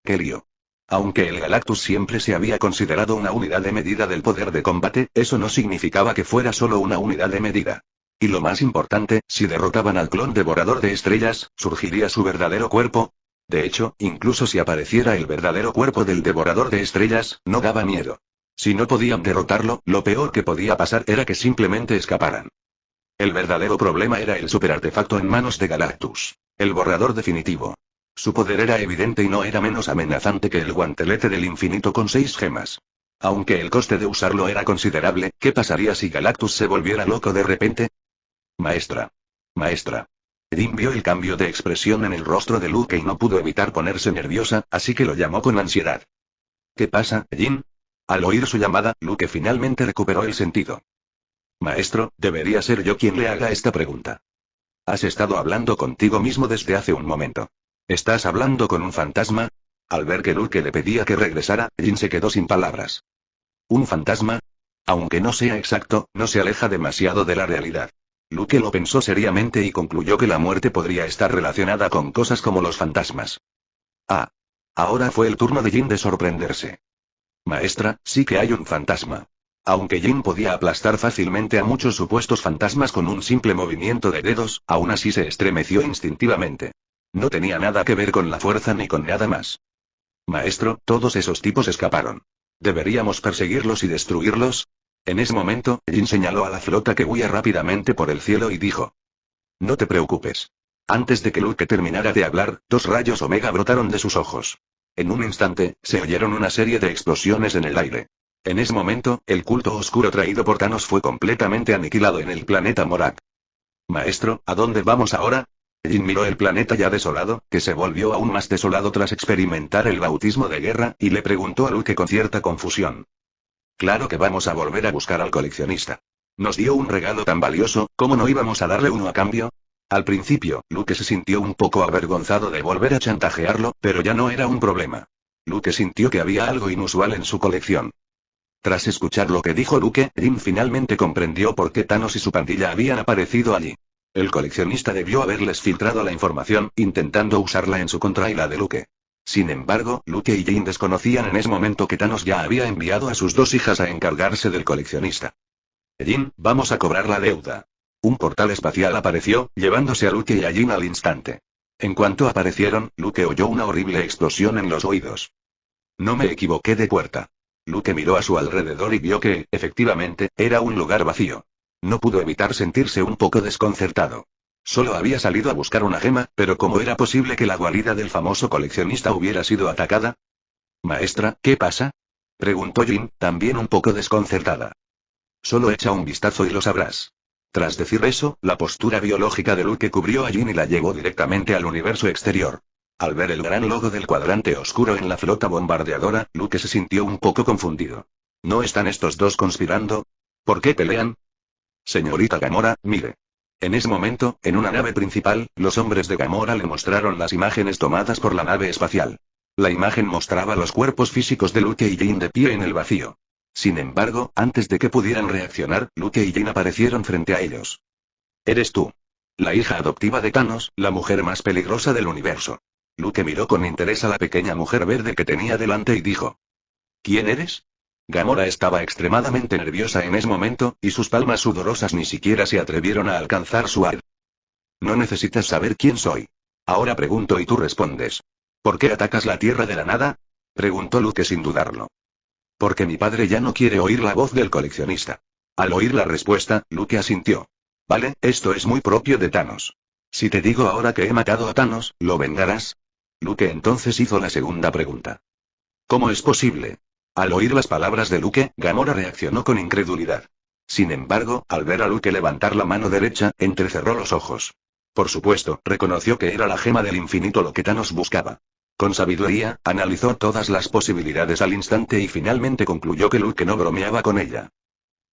¡Qué lío! Aunque el Galactus siempre se había considerado una unidad de medida del poder de combate, eso no significaba que fuera solo una unidad de medida. Y lo más importante, si derrotaban al clon devorador de estrellas, ¿surgiría su verdadero cuerpo? De hecho, incluso si apareciera el verdadero cuerpo del devorador de estrellas, no daba miedo. Si no podían derrotarlo, lo peor que podía pasar era que simplemente escaparan. El verdadero problema era el superartefacto en manos de Galactus. El borrador definitivo. Su poder era evidente y no era menos amenazante que el guantelete del infinito con 6 gemas. Aunque el coste de usarlo era considerable, ¿qué pasaría si Galactus se volviera loco de repente? Maestra. Maestra. Jin vio el cambio de expresión en el rostro de Luke y no pudo evitar ponerse nerviosa, así que lo llamó con ansiedad. ¿Qué pasa, Jin? Al oír su llamada, Luke finalmente recuperó el sentido. Maestro, debería ser yo quien le haga esta pregunta. Has estado hablando contigo mismo desde hace un momento. ¿Estás hablando con un fantasma? Al ver que Luke le pedía que regresara, Jin se quedó sin palabras. ¿Un fantasma? Aunque no sea exacto, no se aleja demasiado de la realidad. Luke lo pensó seriamente y concluyó que la muerte podría estar relacionada con cosas como los fantasmas. Ah. Ahora fue el turno de Jin de sorprenderse. Maestra, sí que hay un fantasma. Aunque Jin podía aplastar fácilmente a muchos supuestos fantasmas con un simple movimiento de dedos, aún así se estremeció instintivamente. No tenía nada que ver con la fuerza ni con nada más. Maestro, todos esos tipos escaparon. ¿Deberíamos perseguirlos y destruirlos? En ese momento, Jin señaló a la flota que huía rápidamente por el cielo y dijo: No te preocupes. Antes de que Luke terminara de hablar, 2 rayos Omega brotaron de sus ojos. En un instante, se oyeron una serie de explosiones en el aire. En ese momento, el culto oscuro traído por Thanos fue completamente aniquilado en el planeta Morak. Maestro, ¿a dónde vamos ahora? Jin miró el planeta ya desolado, que se volvió aún más desolado tras experimentar el bautismo de guerra, y le preguntó a Luke con cierta confusión. Claro que vamos a volver a buscar al coleccionista. Nos dio un regalo tan valioso, ¿cómo no íbamos a darle uno a cambio? Al principio, Luke se sintió un poco avergonzado de volver a chantajearlo, pero ya no era un problema. Luke sintió que había algo inusual en su colección. Tras escuchar lo que dijo Luke, Jin finalmente comprendió por qué Thanos y su pandilla habían aparecido allí. El coleccionista debió haberles filtrado la información, intentando usarla en su contra y la de Luke. Sin embargo, Luke y Jin desconocían en ese momento que Thanos ya había enviado a sus 2 hijas a encargarse del coleccionista. Jin, vamos a cobrar la deuda. Un portal espacial apareció, llevándose a Luke y a Jin al instante. En cuanto aparecieron, Luke oyó una horrible explosión en los oídos. No me equivoqué de puerta. Luke miró a su alrededor y vio que, efectivamente, era un lugar vacío. No pudo evitar sentirse un poco desconcertado. Solo había salido a buscar una gema, pero ¿cómo era posible que la guarida del famoso coleccionista hubiera sido atacada? Maestra, ¿qué pasa? Preguntó Jin, también un poco desconcertada. Solo echa un vistazo y lo sabrás. Tras decir eso, la postura biológica de Luke cubrió a Jin y la llevó directamente al universo exterior. Al ver el gran logo del cuadrante oscuro en la flota bombardeadora, Luke se sintió un poco confundido. ¿No están estos dos conspirando? ¿Por qué pelean? Señorita Gamora, mire. En ese momento, en una nave principal, los hombres de Gamora le mostraron las imágenes tomadas por la nave espacial. La imagen mostraba los cuerpos físicos de Luke y Jin de pie en el vacío. Sin embargo, antes de que pudieran reaccionar, Luke y Jin aparecieron frente a ellos. Eres tú. La hija adoptiva de Thanos, la mujer más peligrosa del universo. Luke miró con interés a la pequeña mujer verde que tenía delante y dijo: ¿Quién eres? Gamora estaba extremadamente nerviosa en ese momento, y sus palmas sudorosas ni siquiera se atrevieron a alcanzar su ar. No necesitas saber quién soy. Ahora pregunto y tú respondes. ¿Por qué atacas la Tierra de la nada? Preguntó Luke sin dudarlo. Porque mi padre ya no quiere oír la voz del coleccionista. Al oír la respuesta, Luke asintió. Vale, esto es muy propio de Thanos. Si te digo ahora que he matado a Thanos, ¿lo vengarás? Luke entonces hizo la segunda pregunta. ¿Cómo es posible? Al oír las palabras de Luke, Gamora reaccionó con incredulidad. Sin embargo, al ver a Luke levantar la mano derecha, entrecerró los ojos. Por supuesto, reconoció que era la gema del infinito lo que Thanos buscaba. Con sabiduría, analizó todas las posibilidades al instante y finalmente concluyó que Luke no bromeaba con ella.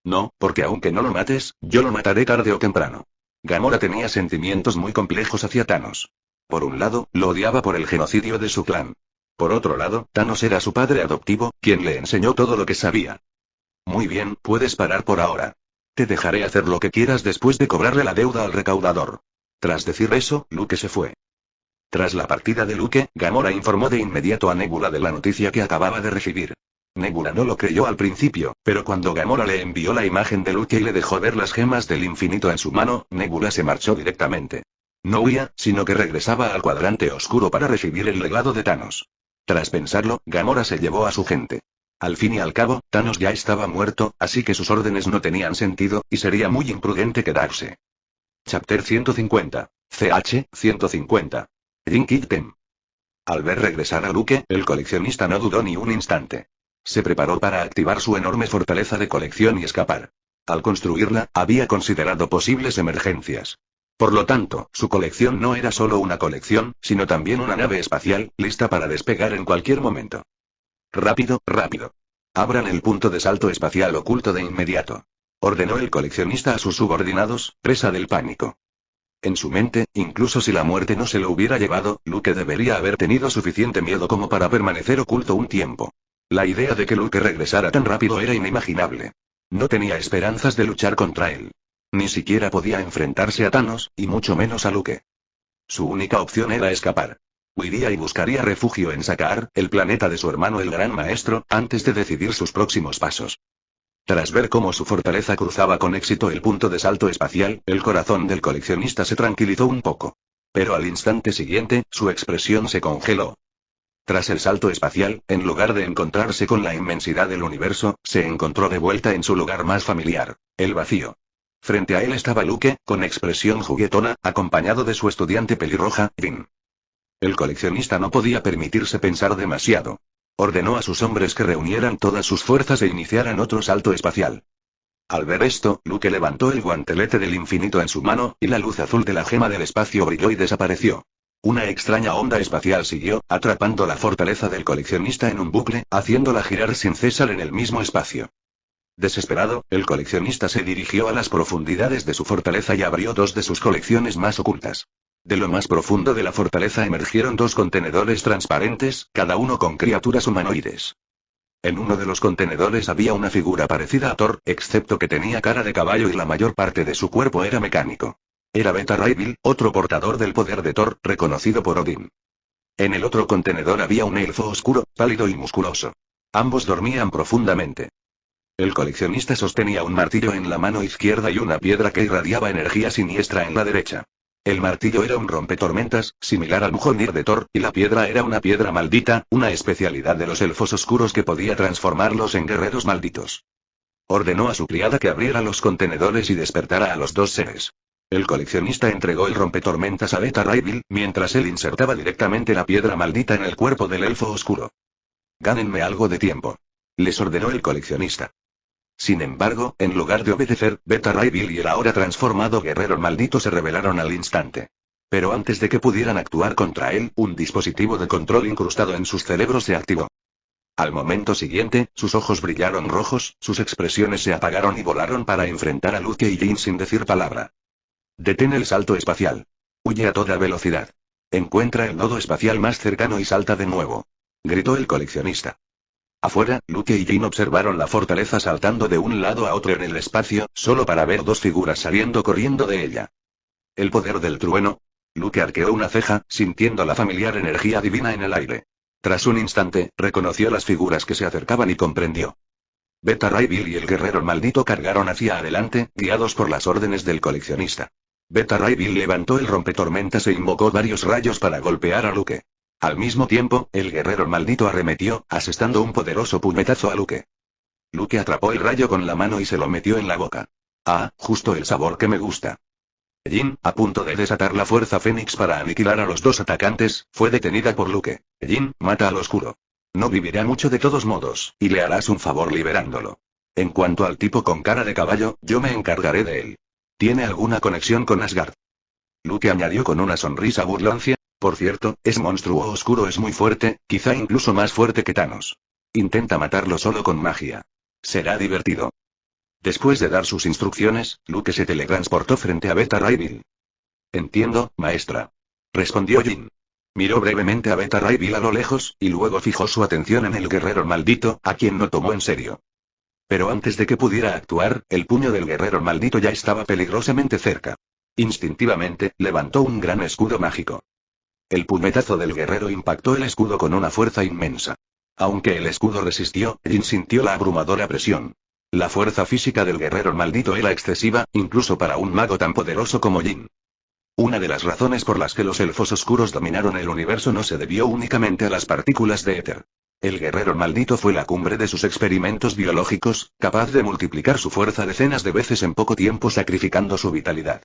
No, porque aunque no lo mates, yo lo mataré tarde o temprano. Gamora tenía sentimientos muy complejos hacia Thanos. Por un lado, lo odiaba por el genocidio de su clan. Por otro lado, Thanos era su padre adoptivo, quien le enseñó todo lo que sabía. Muy bien, puedes parar por ahora. Te dejaré hacer lo que quieras después de cobrarle la deuda al recaudador. Tras decir eso, Luke se fue. Tras la partida de Luke, Gamora informó de inmediato a Nebula de la noticia que acababa de recibir. Nebula no lo creyó al principio, pero cuando Gamora le envió la imagen de Luke y le dejó ver las gemas del infinito en su mano, Nebula se marchó directamente. No huía, sino que regresaba al cuadrante oscuro para recibir el legado de Thanos. Tras pensarlo, Gamora se llevó a su gente. Al fin y al cabo, Thanos ya estaba muerto, así que sus órdenes no tenían sentido, y sería muy imprudente quedarse. Chapter 150. CH 150. Jin Kid-Tem. Al ver regresar a Luke, el coleccionista no dudó ni un instante. Se preparó para activar su enorme fortaleza de colección y escapar. Al construirla, había considerado posibles emergencias. Por lo tanto, su colección no era solo una colección, sino también una nave espacial, lista para despegar en cualquier momento. Rápido, rápido. Abran el punto de salto espacial oculto de inmediato. Ordenó el coleccionista a sus subordinados, presa del pánico. En su mente, incluso si la muerte no se lo hubiera llevado, Luke debería haber tenido suficiente miedo como para permanecer oculto un tiempo. La idea de que Luke regresara tan rápido era inimaginable. No tenía esperanzas de luchar contra él. Ni siquiera podía enfrentarse a Thanos, y mucho menos a Luke. Su única opción era escapar. Huiría y buscaría refugio en Sakar, el planeta de su hermano el Gran Maestro, antes de decidir sus próximos pasos. Tras ver cómo su fortaleza cruzaba con éxito el punto de salto espacial, el corazón del coleccionista se tranquilizó un poco. Pero al instante siguiente, su expresión se congeló. Tras el salto espacial, en lugar de encontrarse con la inmensidad del universo, se encontró de vuelta en su lugar más familiar, el vacío. Frente a él estaba Luke, con expresión juguetona, acompañado de su estudiante pelirroja, Jin. El coleccionista no podía permitirse pensar demasiado. Ordenó a sus hombres que reunieran todas sus fuerzas e iniciaran otro salto espacial. Al ver esto, Luke levantó el guantelete del infinito en su mano, y la luz azul de la gema del espacio brilló y desapareció. Una extraña onda espacial siguió, atrapando la fortaleza del coleccionista en un bucle, haciéndola girar sin cesar en el mismo espacio. Desesperado, el coleccionista se dirigió a las profundidades de su fortaleza y abrió dos de sus colecciones más ocultas. De lo más profundo de la fortaleza emergieron dos contenedores transparentes, cada uno con criaturas humanoides. En uno de los contenedores había una figura parecida a Thor, excepto que tenía cara de caballo y la mayor parte de su cuerpo era mecánico. Era Beta Ray Bill, otro portador del poder de Thor, reconocido por Odín. En el otro contenedor había un elfo oscuro, pálido y musculoso. Ambos dormían profundamente. El coleccionista sostenía un martillo en la mano izquierda y una piedra que irradiaba energía siniestra en la derecha. El martillo era un rompetormentas, similar al Mjolnir de Thor, y la piedra era una piedra maldita, una especialidad de los elfos oscuros que podía transformarlos en guerreros malditos. Ordenó a su criada que abriera los contenedores y despertara a los dos seres. El coleccionista entregó el rompetormentas a Beta Ray Bill, mientras él insertaba directamente la piedra maldita en el cuerpo del elfo oscuro. «Gánenme algo de tiempo», les ordenó el coleccionista. Sin embargo, en lugar de obedecer, Beta Ray Bill y el ahora transformado guerrero maldito se rebelaron al instante. Pero antes de que pudieran actuar contra él, un dispositivo de control incrustado en sus cerebros se activó. Al momento siguiente, sus ojos brillaron rojos, sus expresiones se apagaron y volaron para enfrentar a Luke y Jin sin decir palabra. «Detén el salto espacial. Huye a toda velocidad. Encuentra el nodo espacial más cercano y salta de nuevo», gritó el coleccionista. Afuera, Luke y Jin observaron la fortaleza saltando de un lado a otro en el espacio, solo para ver dos figuras saliendo corriendo de ella. «¿El poder del trueno?». Luke arqueó una ceja, sintiendo la familiar energía divina en el aire. Tras un instante, reconoció las figuras que se acercaban y comprendió. Beta Ray Bill y el guerrero maldito cargaron hacia adelante, guiados por las órdenes del coleccionista. Beta Ray Bill levantó el rompetormentas e invocó varios rayos para golpear a Luke. Al mismo tiempo, el guerrero maldito arremetió, asestando un poderoso puñetazo a Luke. Luke atrapó el rayo con la mano y se lo metió en la boca. «Ah, justo el sabor que me gusta». Jin, a punto de desatar la fuerza Fénix para aniquilar a los dos atacantes, fue detenida por Luke. «Jin, mata al oscuro. No vivirá mucho de todos modos, y le harás un favor liberándolo. En cuanto al tipo con cara de caballo, yo me encargaré de él. ¿Tiene alguna conexión con Asgard?». Luke añadió con una sonrisa burloncia. «Por cierto, ese monstruo oscuro es muy fuerte, quizá incluso más fuerte que Thanos. Intenta matarlo solo con magia. Será divertido». Después de dar sus instrucciones, Luke se teletransportó frente a Beta Ray Bill. «Entiendo, maestra», respondió Jin. Miró brevemente a Beta Ray Bill a lo lejos, y luego fijó su atención en el guerrero maldito, a quien no tomó en serio. Pero antes de que pudiera actuar, el puño del guerrero maldito ya estaba peligrosamente cerca. Instintivamente, levantó un gran escudo mágico. El puñetazo del guerrero impactó el escudo con una fuerza inmensa. Aunque el escudo resistió, Jin sintió la abrumadora presión. La fuerza física del guerrero maldito era excesiva, incluso para un mago tan poderoso como Jin. Una de las razones por las que los elfos oscuros dominaron el universo no se debió únicamente a las partículas de éter. El guerrero maldito fue la cumbre de sus experimentos biológicos, capaz de multiplicar su fuerza decenas de veces en poco tiempo sacrificando su vitalidad.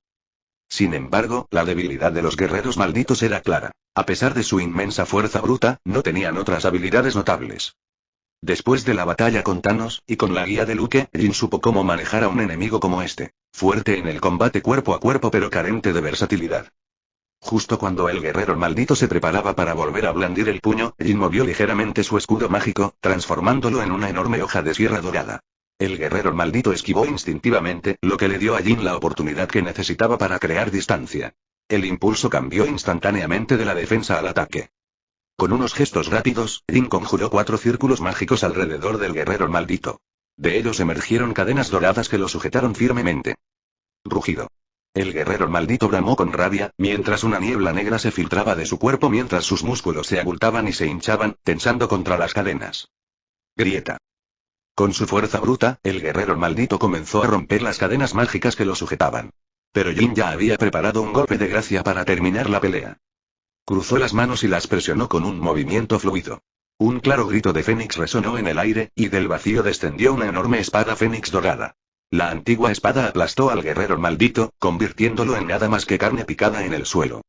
Sin embargo, la debilidad de los guerreros malditos era clara. A pesar de su inmensa fuerza bruta, no tenían otras habilidades notables. Después de la batalla con Thanos, y con la guía de Luke, Jin supo cómo manejar a un enemigo como este. Fuerte en el combate cuerpo a cuerpo pero carente de versatilidad. Justo cuando el guerrero maldito se preparaba para volver a blandir el puño, Jin movió ligeramente su escudo mágico, transformándolo en una enorme hoja de sierra dorada. El guerrero maldito esquivó instintivamente, lo que le dio a Jin la oportunidad que necesitaba para crear distancia. El impulso cambió instantáneamente de la defensa al ataque. Con unos gestos rápidos, Jin conjuró 4 círculos mágicos alrededor del guerrero maldito. De ellos emergieron cadenas doradas que lo sujetaron firmemente. Rugido. El guerrero maldito bramó con rabia, mientras una niebla negra se filtraba de su cuerpo mientras sus músculos se abultaban y se hinchaban, tensando contra las cadenas. Grieta. Con su fuerza bruta, el guerrero maldito comenzó a romper las cadenas mágicas que lo sujetaban. Pero Jin ya había preparado un golpe de gracia para terminar la pelea. Cruzó las manos y las presionó con un movimiento fluido. Un claro grito de Fénix resonó en el aire, y del vacío descendió una enorme espada Fénix dorada. La antigua espada aplastó al guerrero maldito, convirtiéndolo en nada más que carne picada en el suelo.